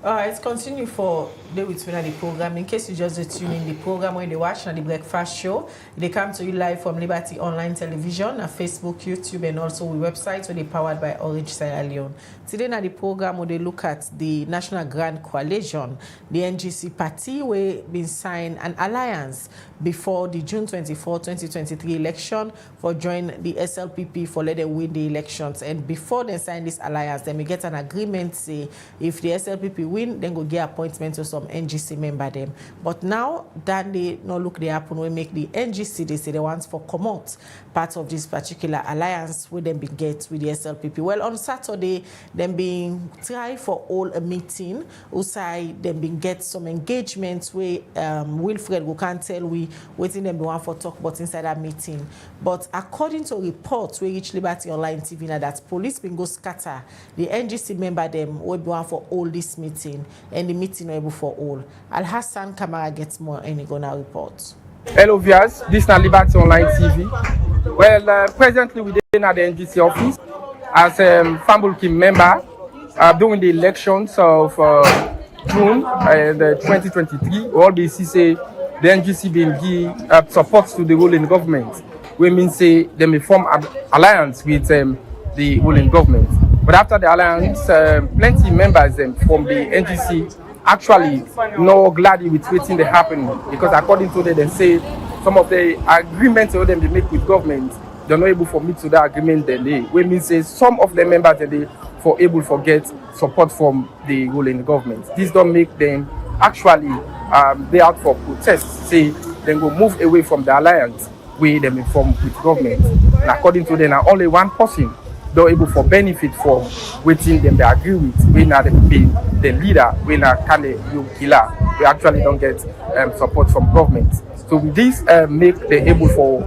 All right, continue for day with me at the program. In case you just tune in the program when they watch at the Breakfast Show, they come to you live from Liberty Online Television, on Facebook, YouTube, and also the website where they powered by Orange Sierra Leone. Today at the program where they look at the National Grand Coalition, the NGC party, where been signed an alliance before the June 24, 2023 election for join the SLPP for let them win the elections. And before they sign this alliance, then we get an agreement say if the SLPP win, then go get appointment to some NGC member them. But now that they no look they happen, we make the NGC, they say they want for come out part of this particular alliance with them be get with the SLPP. Well, on Saturday, them being try for all a meeting, outside them being get some engagements where Wilfred go can't tell we waiting them be one for talk about inside that meeting. But according to reports we reach Liberty Online TV now that police been go scatter the NGC member them will be one for all this meeting and the meeting able for all. Al Hassan Kamara gets more any gonna report. Hello viewers, this is Liberty Online TV. Well, presently we're at the NGC office as a Fambulki member during the elections of June 2023. All the say the NGC been give support to the ruling government. We mean say they may form an alliance with the ruling government. But after the alliance, plenty members from the NGC actually not glad with waiting they happen because according to them, they say some of the agreements that they make with government, they're not able for me to that agreement delay. We mean say some of the members they for able to get support from the ruling government. This don't make them actually they out for protest. Say they go move away from the alliance where them inform with government. And according to them, only one person they're able for benefit from waiting them they agree with. We now be the leader, we now can you killer. We actually don't get support from government. So with this make them able for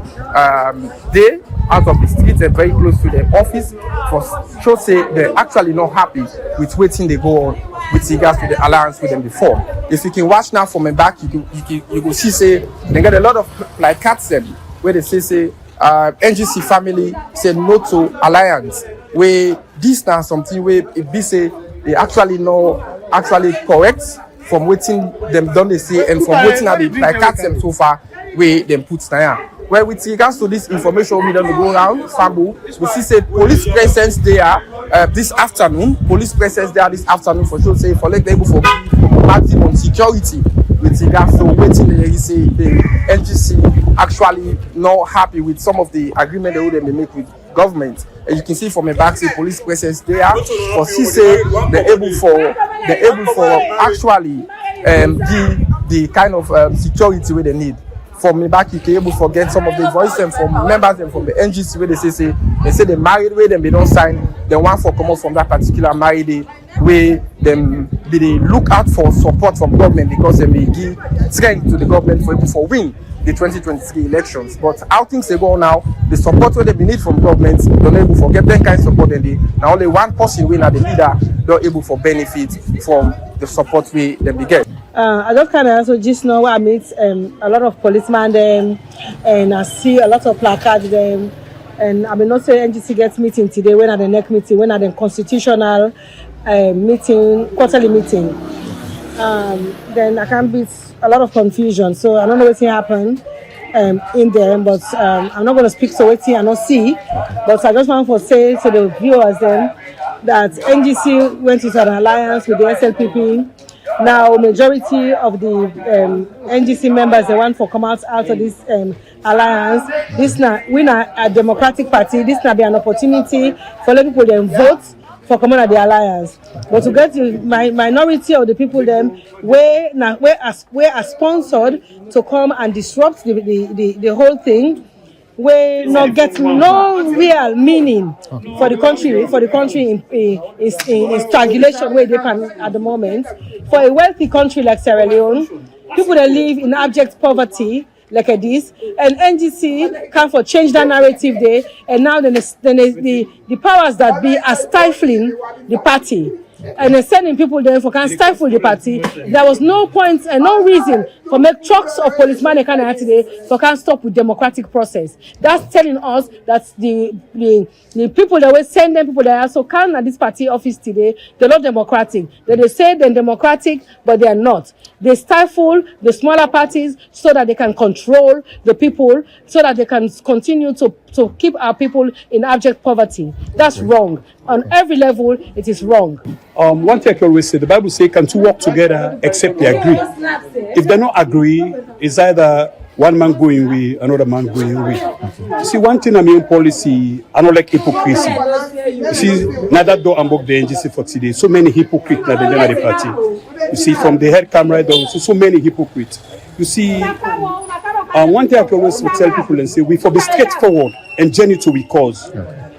they out of the streets and very close to the office for sure say they're actually not happy with waiting they go on with regards to the alliance with them before. If you can watch now from my back, you can see say they get a lot of placards them where they say NGC family say no to alliance. Where this now something where it be say they actually know actually correct from waiting them done they say and from waiting at the placards them so far where them put there. Well, with regards to this information we don't go around Fambu, we see say police presence there this afternoon. Police presence there this afternoon for sure say for like they able for maximum security with regards to waiting they say the NGC actually not happy with some of the agreement they will make with government. As you can see from a back say police presence there for see say they're able for actually give the kind of security where they need. From me back, you can able to forget some of the voices from members and from the NGC where they say they married where them they don't sign the one for come out from that particular married day where them they look out for support from government because they may give strength to the government for able for win the 2023 elections. But how things they go now, the support where they need from government, don't able to get that kind of support and they now only one person win at the leader, they're able for benefit from the support we them they get. I just kind of also just know where I meet a lot of policemen them, and I see a lot of placards them, and I mean not say NGC gets meeting today, when at the next meeting, when at the constitutional meeting, quarterly meeting. Then I can beat a lot of confusion, so I don't know what's happened in there, but I'm not going to speak to what I don't see, but I just want to say to the viewers then that NGC went into an alliance with the SLPP. Now, majority of the NGC members, they want to come out of this alliance. This now, we are a democratic party. This now be an opportunity for the people to vote for coming out the alliance. But to get the minority of the people them, we are sponsored to come and disrupt the whole thing. We not get no real meaning for the country in strangulation where they can at the moment. For a wealthy country like Sierra Leone, people that live in abject poverty like this, and NGC can for change that narrative there, and now the powers that be are stifling the party. And they're sending people there for can stifle the party. There was no point and no reason for make trucks of policemen today for can stop with democratic process. That's telling us that the people that will send them people that also can at this party office today, they're not democratic. They say they're democratic, but they are not. They stifle the smaller parties so that they can control the people, so that they can continue to keep our people in abject poverty. That's wrong. On every level, it is wrong. One thing I can always say, the Bible says, can two walk together except they agree? If they don't agree, it's either one man going away, another man going away. You see, one thing I mean policy, I don't like hypocrisy. You see, now that don't unbook the NGC for today, so many hypocrites at the end of the party. You see, from the head camera down, so many hypocrites. You see, one thing I can always tell people and say, we for be straightforward and journey to we cause.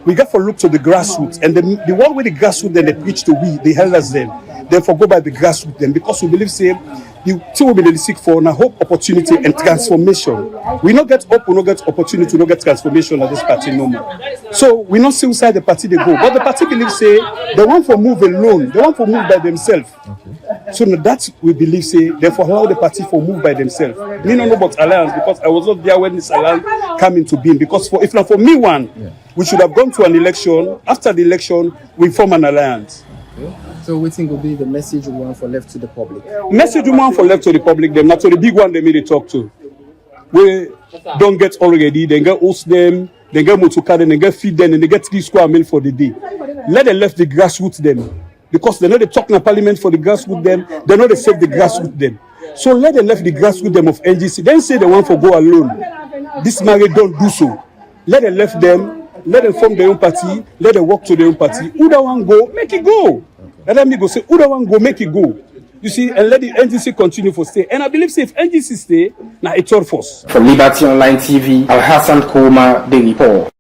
We got to look to the grassroots, and the one with the grassroots, then they preach to we, the elders them. Therefore, go by the grassroots them, because we believe, say, the two will be seek for now hope, opportunity, and transformation. We not get hope, we not get opportunity, we not get transformation at this party no more. So we not see inside the party they go, but the party believes, say, they want to move alone, they want to move by themselves. So now that we believe, say, therefore allow the party to move by themselves. Me don't know about alliance, because I was not there when this alliance came into being. Because if not for me we should have gone to an election. After the election, we form an alliance. So what think will be the message we want for left to the public? Message we want for left to the public, them not to the big one they may talk to. We don't get already, they get host them, they get motor car, they get feed them, and they get 3 square meal for the day. Let them left the grassroots them. Because they know they talk in the parliament for the grassroots them, they know they save the grassroots them. So let them left the grassroots them of NGC. Then say they want to go alone. This marriage don't do so. Let them left them. Let them form their own party. Let them walk to their own party. Who don't want go, make it go. Let me go say, who don't want go, make it go. You see, and let the NGC continue for stay. And I believe, say, if NGC stay, now it's all force. For Liberty Online TV, Al-Hassan Kouma, the report.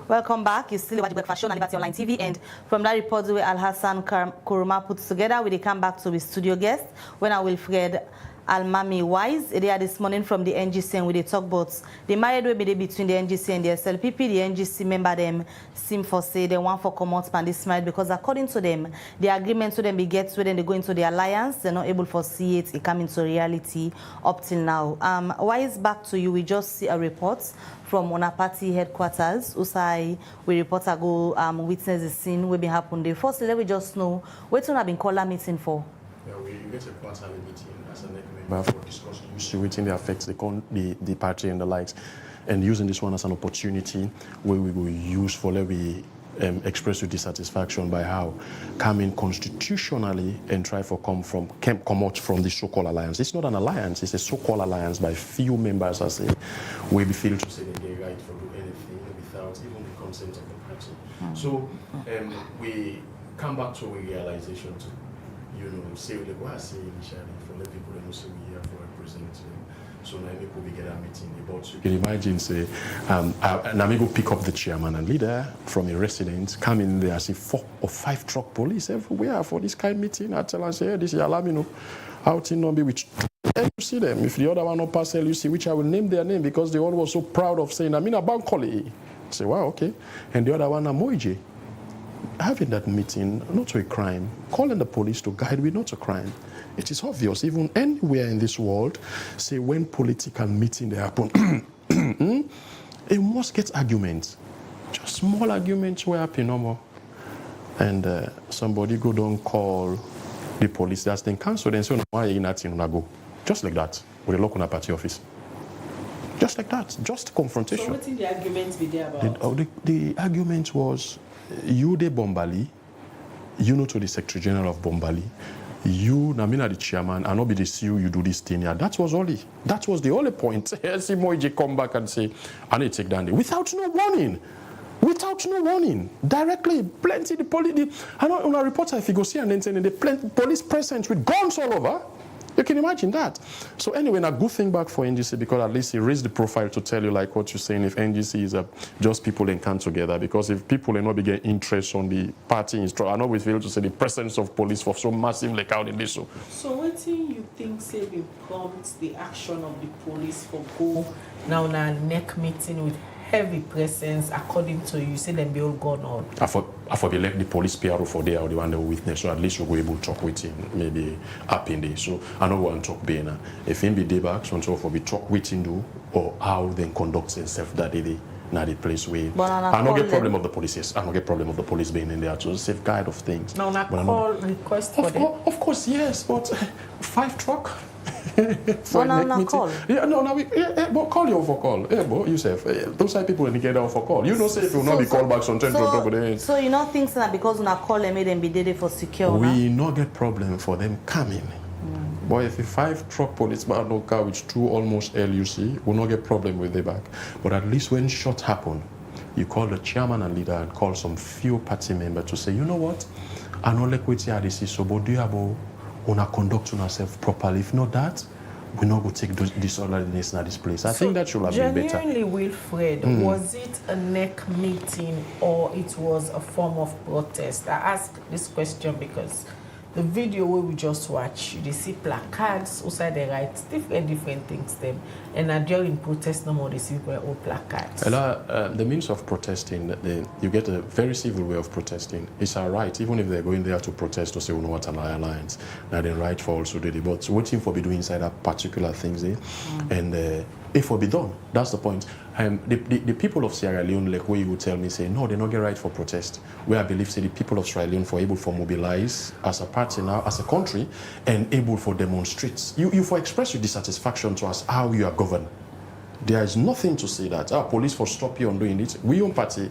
Welcome back. You still watch Breakfast Show on Liberty Online TV, and from that report where Al-Hassan Kuruma put together, we come back to his studio guest when I will Fred Almami Wise. They are this morning from the NGC, and we they talk about the married way between the NGC and the SLPP. The NGC member them seem for say they want for come out and this married because according to them, the agreement to them be gets when they go into the alliance, they're not able to see it come into reality up till now. Wise, back to you. We just see a report from one party headquarters. Usai, we report go witness the scene will be happened there. First, let me just know what have been called a meeting for. Yeah, we get a quarterly meeting as a member for discussion which they affect the party and the likes, and using this one as an opportunity where we will use for let we express your dissatisfaction by how coming constitutionally and try for come out from the so-called alliance. It's not an alliance, it's a so-called alliance by few members as a way we feel to say that they right for do anything without even the consent of the party. So we come back to a realization to say what I say initially for let people know say we here for representing. So now people we get a meeting about you can imagine say now we go pick up the chairman and leader from a resident, come in there, see 4 or 5 truck police everywhere for this kind of meeting. I tell and say, hey, this is alarm, out in Nombi which you see them. If the other one no parcel, you see which I will name their name because they all were so proud of saying I mean a bank collie. Say, wow, okay. And the other one a Moije. having that meeting, not a crime. Calling the police to guide we, not a crime. It is obvious, even anywhere in this world, say when political meeting they happen, it must get arguments. Just small arguments will happen no more. And somebody go down call the police, that's then cancel, then say, why are you not in go? Just like that, with a local party office. Just like that, just confrontation. So what did the argument be there about? The argument was, you the Bombali, you know to the Secretary General of Bombali, you, Namina the chairman, and not be the CEO, you do this thing here. That was the only point. See Moiji come back and say, I need to take down without no warning. Without no warning. Directly, plenty the police. I know on a reporter, if you go see and then saying the police present with guns all over. You can imagine that. So anyway, a good thing back for NGC, because at least he raised the profile to tell you like what you're saying, if NGC is just people that come together. Because if people are not getting interest on the party, I know we feel to say the presence of police for so massive like out in this. So what do you think say will prompt the action of the police for go now na neck meeting with heavy presence according to you, say them be all gone on? I for be let the police PRO for there or the one that witness, so at least you'll go able to talk with him, maybe up in there. So I know want to talk being if him be drawbacks, so for be talk with him do or how they conduct themselves that day. Now the place where I don't get problem of the police, yes. I don't get problem of the police being in there to safeguard of things. Now call request for them. Of course, yes, but 5 truck. So now call. Yeah, no, now but call you for call. Yeah, but yourself. Those are people in get out for call. You know, say if you not be called back on 10 to talk with them. So you not think that because una call them, made them be there for secure. We not get problem for them coming. But if a 5 truck policeman no car with 2 almost LUC, we not get problem with the back. But at least when shot happen, you call the chairman and leader and call some few party member to say, you know what, I know like what you this is so, but do you have una conduct ourselves properly? If not that, we not go take disorderliness in this place. I think that should have been better. Genuinely, Wilfred, was it a neck meeting or it was a form of protest? I ask this question because the video where we just watch, you see placards outside the right, different things them. And during protest, no more they see all placards. The means of protesting, you get a very civil way of protesting. It's our right, even if they're going there to protest to say, we know what an alliance, now they right for also the but waiting for be doing inside that particular things there. And if we be done, that's the point. The people of Sierra Leone, like where you would tell me, say, no, they not get right for protest. Where I believe, say, the people of Sierra Leone for able for mobilize as a party now, as a country, and able for demonstrate. You for express your dissatisfaction to us how you are governed. There is nothing to say that, police for stop you on doing it. We own party.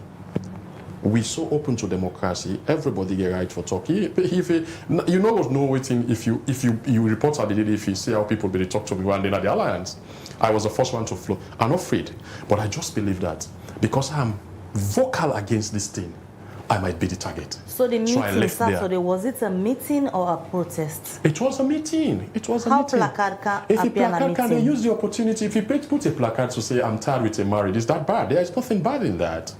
We so open to democracy. Everybody get right for talk. If you know waiting if you report how they did, if you see how people really talk to me when they're the alliance. I was the first one to flow. I'm not afraid, but I just believe that because I'm vocal against this thing, I might be the target. So the meeting Saturday, was it a meeting or a protest? It was a meeting. It was a how meeting. Placard can if appear a placard can they use the opportunity? If you put a placard to say I'm tired with a married, is that bad? There is nothing bad in that.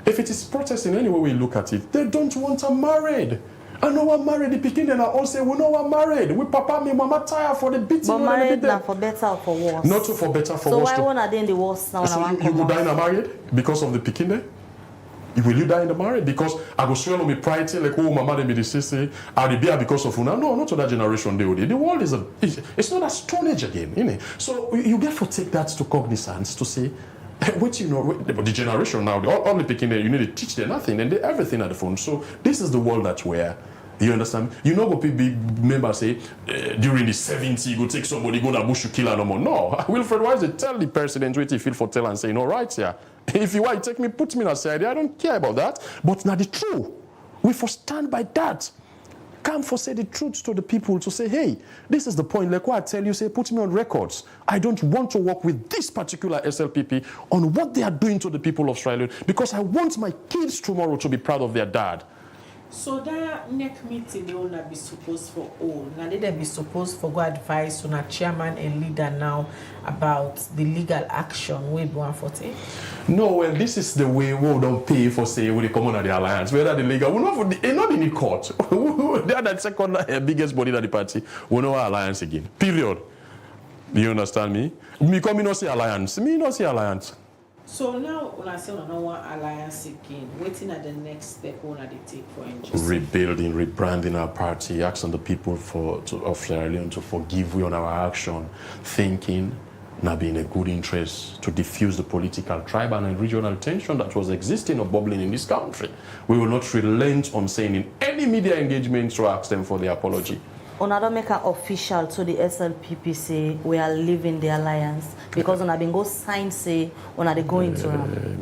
If it is protest in any way we look at it, they don't want a married. I know I'm married, the beginning and I all say, we know I'm married. We papa, me mama tired for the beating. But married now for better or for worse? Not for better, for worse. So why won't I in the worst now? So you will die in a married because of the picking? Will you die in the married? Because I go swallow me pride like, oh, my mother be the sister, I'll be because of una. No, not to that generation. The world is it's not a stone age again, you know. So you get to take that to cognizance to say, what you know, the generation now, all the picking there, you need to teach them nothing and everything at the phone. So this is the world that's where. You understand? You know, go big members say during the 70s, you go take somebody, go to bush, you kill no more. No, Wilfred, why is it tell the president what he feel for tell and say, no, right here. If you want to take me, put me aside, I don't care about that. But now the truth, we for stand by that. Come for say the truth to the people to say, hey, this is the point. Like what I tell you, say, put me on records. I don't want to work with this particular SLPP on what they are doing to the people of Australia because I want my kids tomorrow to be proud of their dad. So that next meeting they will not be supposed for all. Now they be supposed for good advice on a chairman and leader now about the legal action we want for it. No, well, this is the way we don't pay for say when they come on the alliance. Whether the legal, we're not in the court. They are the second biggest body of the party. We're not alliance again. Period. Do you understand me? Me come not say alliance. Me not say alliance. So now, when I say on one alliance again, waiting at the next step, what are they take for NGC? Rebuilding, rebranding our party, asking the people of Sierra Leone to forgive we on our action, thinking, now being a good interest to diffuse the political, tribal and regional tension that was existing or bubbling in this country. We will not relent on saying in any media engagement to ask them for the apology. Una don't make an official to the SLPP say we are leaving the alliance because una been go sign say una they going to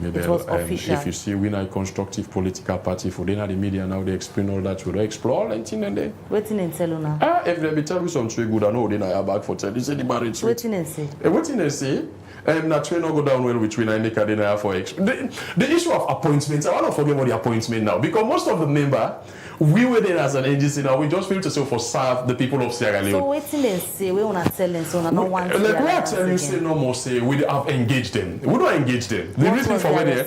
it was official. If you see we are a constructive political party for the media now they explain all that we don't explore anything and then waiting and tell una. If they be tell you something good I know then I have back for tell you say the marriage. Waiting and say. Waiting and say. That train not go down well between Indika then for the issue of appointments. I want to forget about the appointment now because most of the member we were there as an agency now. We just feel to say for serve the people of Sierra Leone. So waiting and say we wanna tell them so una not want. Like we are telling you say no more say we have engaged them. We don't engage them. The reason for where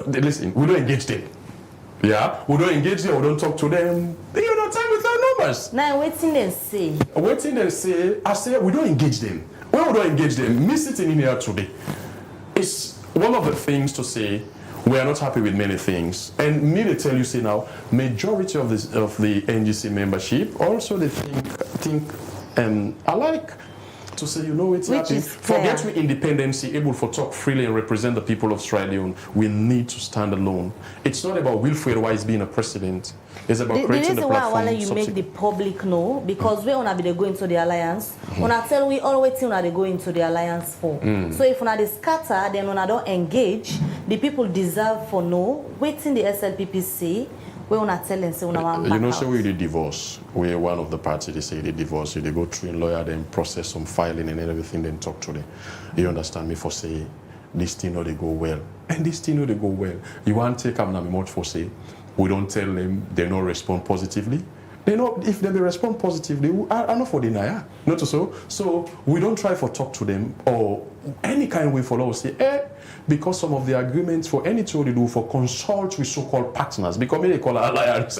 they listen, we don't engage them. Yeah, we don't engage them. We don't talk to them. You know, time with our numbers. Now waiting and say. Waiting and say. I say we don't engage them. When we don't engage them, me sitting in here today, it's one of the things to say. We are not happy with many things, and me to tell you, say now, majority of the NGC membership also they think I like to say, you know, it's happy. Forget we independency, able to talk freely and represent the people of Sierra Leone. We need to stand alone. It's not about Wilfred Wise being a president. It's about creating the platform. The reason why you make the public know because we wanna be going to the alliance. Wanna tell we all waiting when they go into the alliance for. So if una they scatter, then when I don't engage, the people deserve for know. Waiting the SLPP say. We wanna tell and say we want back. You know, so we did divorce. We're one of the parties. They say they divorce. They go through a lawyer, then process some filing and everything, then talk to them. You understand me? For say this thing or they go well, and this thing or they go well. You want to take them now much for say. We don't tell them they don't respond positively. They know if they respond positively, I know for denial. Not so. So we don't try for talk to them or any kind of way for law say, because some of the agreements for anything they do for consult with so-called partners, because they call alliance.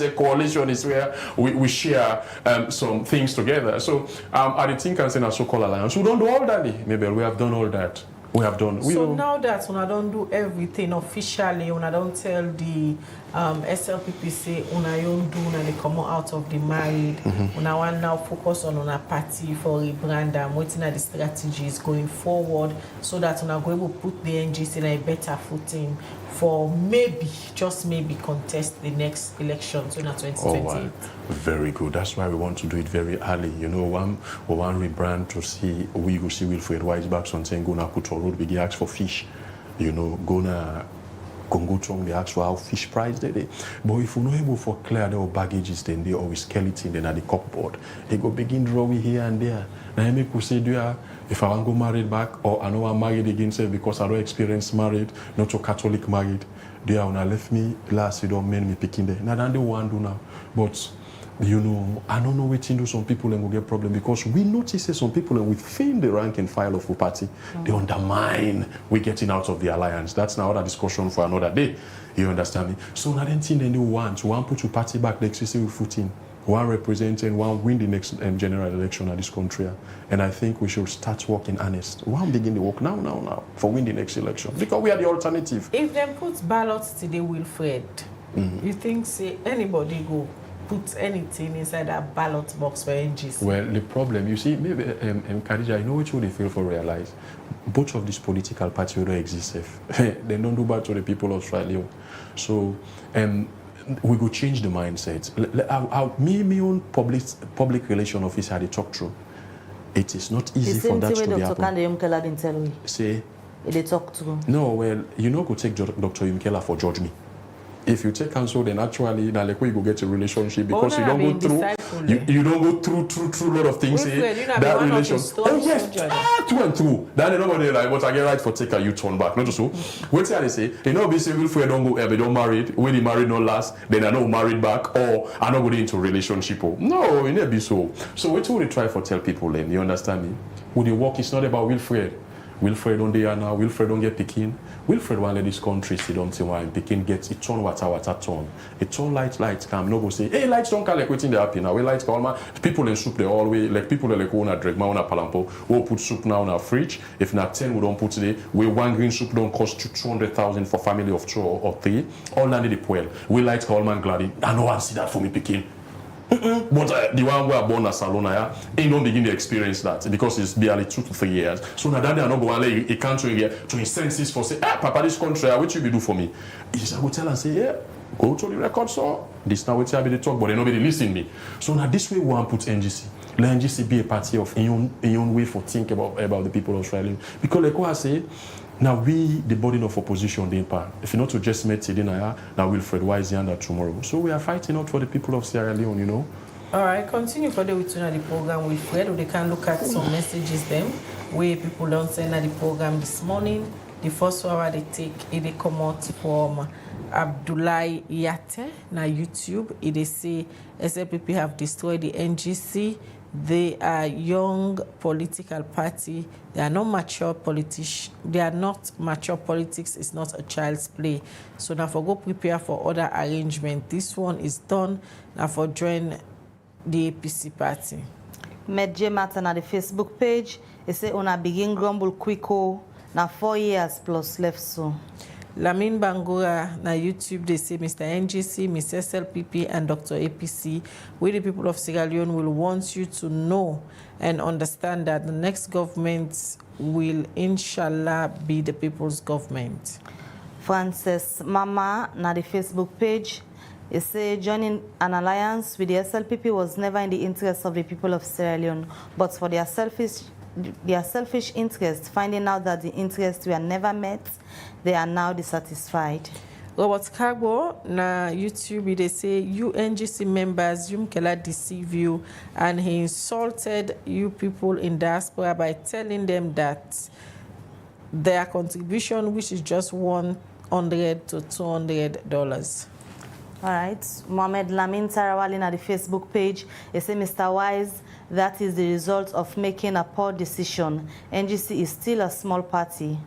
A coalition is where we share some things together. So I think I'm saying a so-called alliance. We don't do all that. Maybe we have done all that. We have done. So now that when I don't do everything officially, when I don't tell the SLPP say when I don't do when they come out of the married, when I want now focus on a party for rebrand, I'm waiting at the strategies going forward so that when I go able to put the NGC in a better footing for maybe, just maybe contest the next election, so not 2028. Oh, wow. Very good. That's why we want to do it very early. You know, we want rebrand to see we go see Wilfred Wise back something go na Kuto Road, begin ask for fish. You know, go na Congo Trong, they ask for how fish price they. But if we not able for clear their baggages, then they always skeleton then at the cupboard. They go begin drawing here and there. Now I make say if I want to go married back or I know I'm married again, say because I don't experience married, not to Catholic married. They are when I left me last, you don't mean me picking there. Now they want to do now. But you know, I don't know what to do. Some people and will get problem because we notice that some people and within the rank and file of the party, they undermine we getting out of the alliance. That's now another discussion for another day. You understand me? So now then thing they want put your party back next to say footing. One represent and one win the next general election at this country. And I think we should start working honest. One begin the work now for win the next election. Because we are the alternative. If they put ballots today, Wilfred, you think say anybody go put anything inside that ballot box for NGC? Well, the problem, you see, maybe Khadija, I know what you they feel for realize. Both of these political parties don't exist. They don't do bad to the people of Australia. So, we go change the mindset. Me own public relation officer they talk through. It is not easy for that to be happen. Say they talk to. No, well, you know, go take Dr. Yumkela for judge me. If you take counsel, then actually, now like you go get a relationship because you don't go through. You don't go through a lot of things. That relation. Oh yes, through and through. Then nobody like, but I get right for take a U-turn back. Not so. What they say? You know, be saying if we don't go ever, don't married. When the married not last, then I don't married back or I not going into relationship. No, it never be so. So what we try for tell people then? You understand me? When you work, it's not about Wilfred. Wilfred don't there now. Wilfred don't get picking. Wilfred one let this country see don't see why Pekin gets it turn water turn. It turn light come. No go say, hey, lights don't like waiting they happy now. We lights come man. People in soup they always like people like wanna drink ma wanna palampo. We put soup now in our fridge. If not 10 we don't put today. We one green soup don't cost you 200,000 for family of 2 or 3. All landed the poil. We lights call man glad. I no one see that for me Pekin. But the one who are born as Salona, he don't begin to experience that because it's barely 2 to 3 years. So now that they are not going to a country here to his senses for say, Papa, this country, what you be do for me? He just go tell and say, yeah, go to the record, so this now what you be the talk, but they nobody listen me. So now this way we want to put NGC. Let NGC be a party of a own way for think about the people of Australia. Because like what I say, now we, the body of opposition, the impact. If you not to just met today, now Wilfred, why is the under tomorrow? So we are fighting out for the people of Sierra Leone, you know. All right, continue for the program with Fred. They can look at some messages them where people don't send at the program this morning. The first hour they take, they come out from Abdullah Yate na YouTube. They say SLPP have destroyed the NGC. They are young political party. They are not mature politics. They are not mature politics. It's not a child's play. So now for go prepare for other arrangement. This one is done. Now for join the APC party. Medje Martin at the Facebook page. They say una begin grumble quicker. Now 4 years plus left so. Lamin Bangura na YouTube, they say Mr. NGC, Mr. SLPP, and Dr. APC, we the people of Sierra Leone will want you to know and understand that the next government will, inshallah, be the people's government. Frances Mama na the Facebook page, they say joining an alliance with the SLPP was never in the interest of the people of Sierra Leone, but for their selfish interests, finding out that the interests were never met, they are now dissatisfied. Robert Cargo na YouTube, they say you NGC members, Yumkela deceive you, and he insulted you people in diaspora by telling them that their contribution, which is just $100 to $200. All right, Mohamed Lamin Tarawali na the Facebook page, they say Mr. Wise, that is the result of making a poor decision. NGC is still a small party.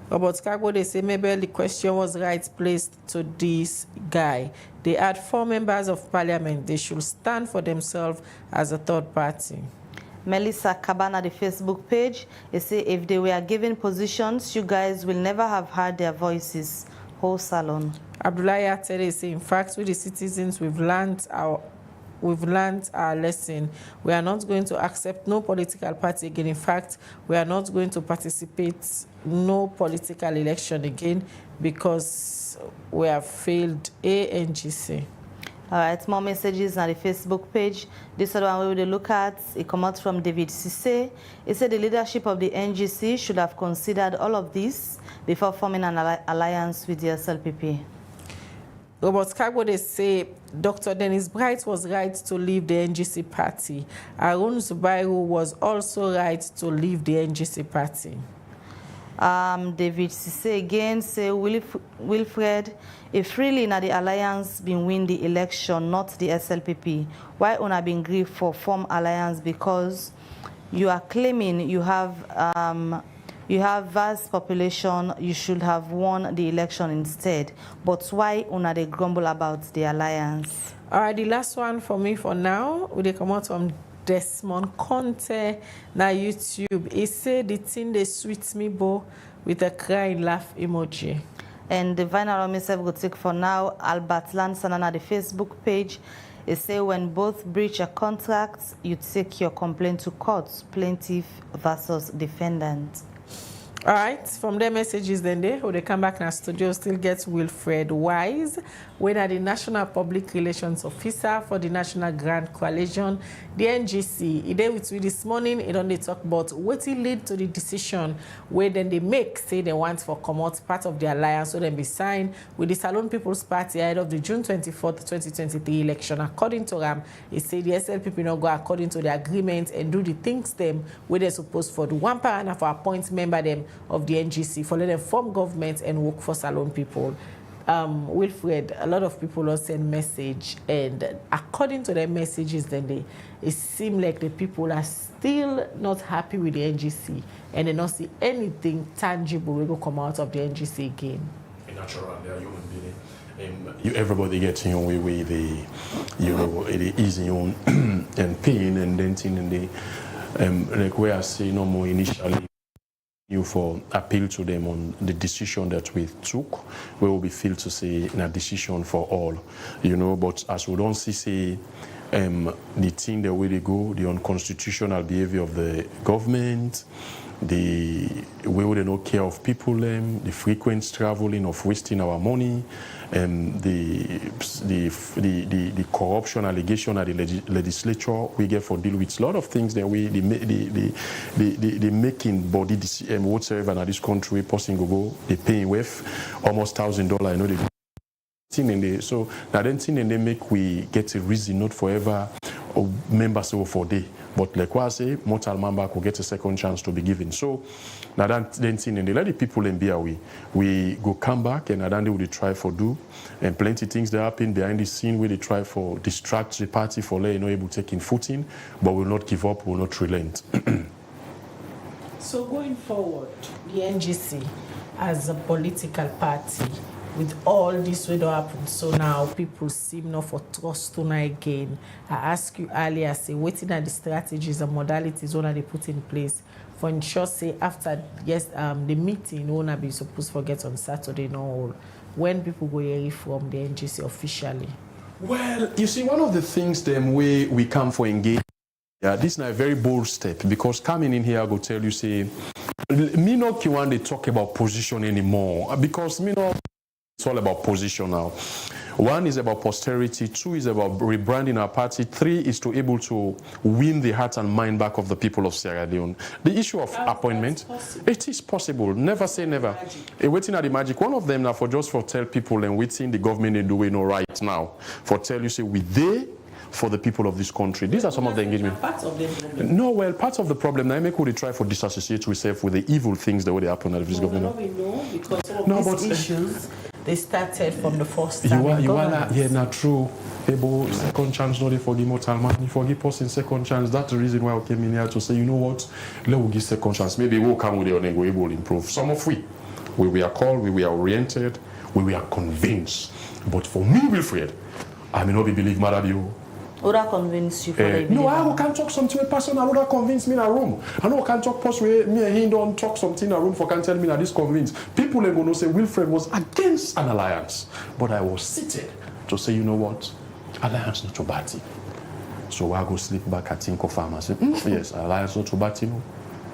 About Cargo, they say maybe the question was right placed to this guy. They had 4 members of parliament. They should stand for themselves as a third party. Melissa Cabana, the Facebook page, they say if they were given positions, you guys will never have heard their voices. Whole salon. Abdullah Tere say, in fact, with the citizens, we've learned our lesson. We are not going to accept no political party again. In fact, we are not going to participate no political election again because we have failed NGC. All right, more messages on the Facebook page. This other one we will look at, it comes out from David Sisse. He said the leadership of the NGC should have considered all of this before forming an alliance with the SLPP. Robert Cargo, they say Dr. Dennis Bright was right to leave the NGC party. Arun Zubairu was also right to leave the NGC party. David Sisse again say Wilfred, if really na the alliance been win the election, not the SLPP, why una been grieved for form alliance? Because you are claiming you have vast population, you should have won the election instead. But why una they grumble about the alliance? All right, the last one for me for now, we come out from Desmond Conte na YouTube. He said the thing they sweet me bo with a crying laugh emoji. And the vinyl myself will take for now. Albert Lansana na the Facebook page. He say when both breach a contract, you take your complaint to court, plaintiff versus defendant. All right, from their messages then they come back in our studio, still get Wilfred Wise, when are the National Public Relations Officer for the National Grand Coalition, the NGC. He did with me this morning, it only talk about what it lead to the decision where then they make, say they want for come out part of the alliance, so then be signed with the Salon People's Party ahead of the June 24th, 2023 election. According to them, he said the SLPP not go according to the agreement and do the things them where they're supposed for the one parana for appoint member them of the NGC for let them form government and work for Salon people. Wilfred, a lot of people will send message, and according to their messages, then it seems like the people are still not happy with the NGC, and they not see anything tangible will come out of the NGC again. Natural, they are human beings. Everybody gets in your way with the, it is in your and pain and denting and the like where I say no more initially. You for appeal to them on the decision that we took, we will be feel to say a decision for all, but as we don't see the thing the way they go, the unconstitutional behavior of the government, the way they don't care of people, the frequent traveling of wasting our money, the corruption allegation at the legislature we get for deal with a lot of things that we the making body whatsoever in this country person go they paying with almost $1,000 so now then thing and they make we get a reason not forever or members for day. But like what I say, mortal member could get a second chance to be given. So now then thing and they let the people in be away. We go come back and then they will try for do and plenty things that happen behind the scene where they try for distract the party for able taking footing, but will not give up, will not relent. So going forward, the NGC as a political party, with all this way that happen, so now people seem not for trust to again. I asked you earlier, say, waiting at the strategies and modalities when they put in place for ensure, say, after the meeting, won't be supposed to get on Saturday, no, when people go hear from the NGC officially. Well, you see, one of the things them way we come for engage. Yeah, this is a very bold step because coming in here, I go tell you, say, me not want to talk about position anymore because me not. It's all about position now. One is about posterity, two is about rebranding our party, three is to able to win the heart and mind back of the people of Sierra Leone. The issue of appointment, it is possible. Never say never. Waiting at the magic. One of them now for tell people and waiting the government is doing all right now. For tell you say we there for the people of this country. These are some of the engagement. Parts of the problem. No, well, parts of the problem. Now, make we try for disassociate ourselves with the evil things that would happen at this government. We know because some of these issues. They started from the first time. Not true. Able second chance, not for the mortal man. If we give person second chance, that's the reason why I came in here to say, you know what, let me give second chance. Maybe we'll come with it and we will improve. Some of we were called, we were oriented, we were convinced. But for me, Wilfred, I may not be believe Marabio. Would I convince you for the no, I can't talk something with person. I would have convinced me in a room. I know I can't talk post where me and him don't talk something in a room for can tell me that this convinced. People are going to say Wilfred was against an alliance. But I was seated to say, you know what? Alliance not to party. So I go sleep back at Tinko Farm and say, yes, alliance not to party. No.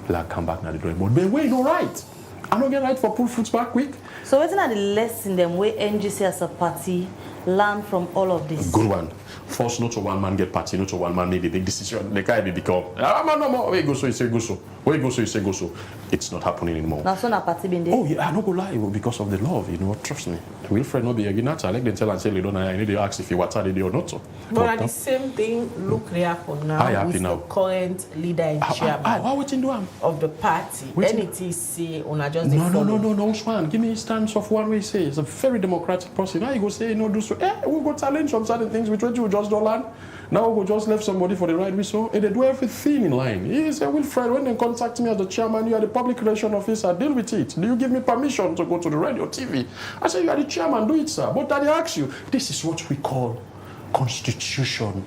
Like come back now the drawing board. But wait, no right. I don't get right for pull fruits back quick. So what's the lesson them where NGC as a party learn from all of this? Good one. First, not to one man get party, not to one man make the big decision. The guy become, no more. Where you go so you say go so. Where you go so you say go so. It's not happening anymore. Now so na party been there. Oh yeah, I don't go lie because of the love, trust me. Wilfred not be a guinata. I like them tell and say they don't. I need to ask if you what are they or not so. But at the same thing, look they happen now with the current leader and chairman of the party. Anything say on just the No, Usman. Give me a stance of one way say. It's a very democratic person. Now you go say no do so. We go challenge some certain things which you just don't learn. Now we go just left somebody for the right way so and they do everything in line. He say Wilfred, when they contact me as the chairman, you are the public relations officer, deal with it. Do you give me permission to go to the radio, TV? I say you are the chairman, do it, sir. But I ask you, this is what we call constitution.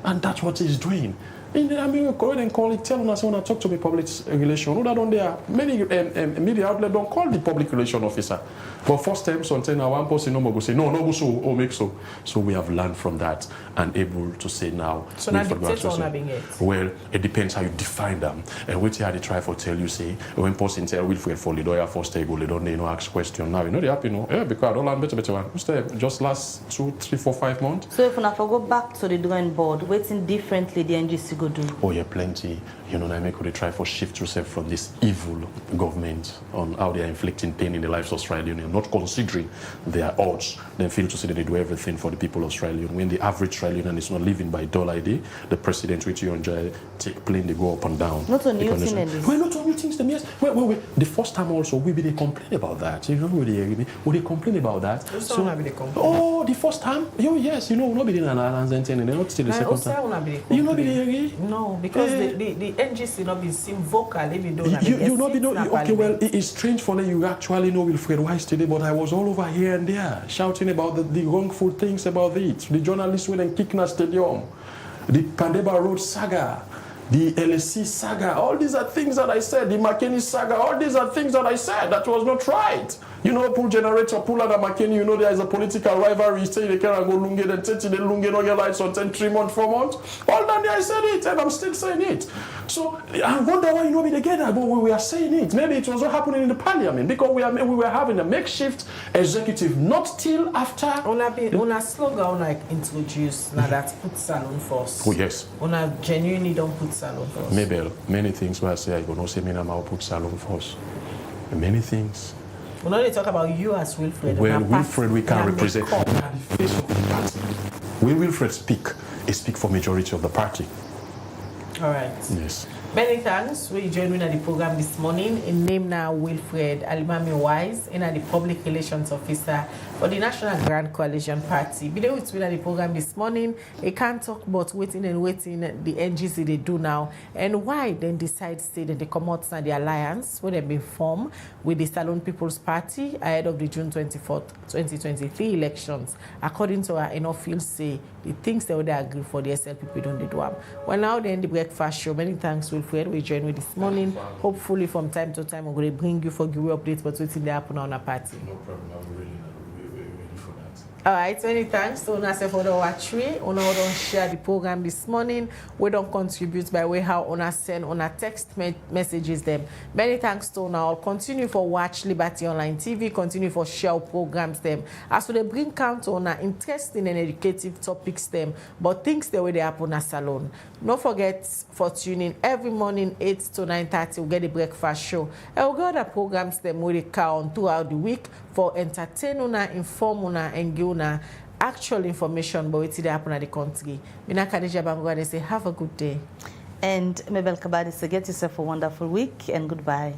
And that's what he's doing. I mean, we go ahead and call it, tell us when I talk to the public relation. What don't there? Many media outlets don't call the public relation officer. But first time, sometimes one person no go say, no go so, or make so. So we have learned from that and able to say now. So now dictates on having it. Well, it depends how you define them. And what you had to try for tell you say, when person tell Wilfred for the lawyer first table, they don't ask question now. They happy, because I don't learn better one. Just last 2, 3, 4, 5 months. So if I go back to the drawing board, waiting differently the NGC go do? Oh yeah, plenty. You know, I make they try for shift yourself from this evil government on how they are inflicting pain in the lives of Australians, not considering their odds. Then feel to say that they do everything for the people of Australia. When the average Australian is not living by dollar a day, the president with you enjoy take plane, they go up and down. Not a new thing, Elise. Well, not a new things. Yes. Wait. The first time also, we they complain about that. You know, they complain about that. So, oh, the first time? Oh, yes. You know, we'll not be in an island and they're not still the second time. You know, no, because the NGC not be seem vocal even though you not be no okay. Well, it's strange for you actually know Wilfred Wise today, but I was all over here and there shouting about the wrongful things about it. The journalists went and kicked Stadium, the Pandeba Road saga, the LSC saga. All these are things that I said. The McKinney saga. All these are things that I said that was not right. You know, pull generator, pull out a McKinney, you know there is a political rivalry, say they can't go Lunge, then 30 the Lunge no get lights on 10, 3 months, 4 months. All that day I said it, and I'm still saying it. So I wonder why you know me together, but we are saying it. Maybe it was not happening in the parliament because we were having a makeshift executive, not till after. Una slogan like introduce now that put salon first. Oh yes. Una genuinely don't put salon first. Maybe many things where I say I go no say me now put salon first. Many things. We not talk about you as Wilfred. Well, Wilfred, we can represent the face of the party. When Wilfred speak for majority of the party. All right. Yes. Many thanks. We joined in the program this morning. In name now Wilfred Alimami Wise, in the public relations officer for the National Grand Coalition Party. Be there with me at the program this morning. I can't talk about waiting the NGC they do now and why then decide to say that they come out the alliance where they've been formed with the Salon People's Party ahead of the June 24th, 2023 elections. According to our enough field say the things that they agree for the SLPP don't do them. Well now then the breakfast show. Many thanks Wilfred. We join with this morning. Hopefully from time to time we're going to bring you for give updates but waiting they happen on our party. No problem. I'm really ready for that. All right, many thanks to Una for the watch. Una don't share the program this morning. We don't contribute by way how Una send Una text messages them. Many thanks to Una. I'll continue for watch Liberty Online TV. Continue for share programs them. As we bring count to Una interesting and educative topics them, but things the way they happen at salon. Don't forget for tuning every morning 8 to 9:30. We'll get the breakfast show. And we'll get the programs them with the count throughout the week for entertain Una, inform Una, and give Una actual information about what happen at the country. Mina Khadija Bangwa, they say have a good day. And Mabel Kabadi, so get yourself a wonderful week and goodbye.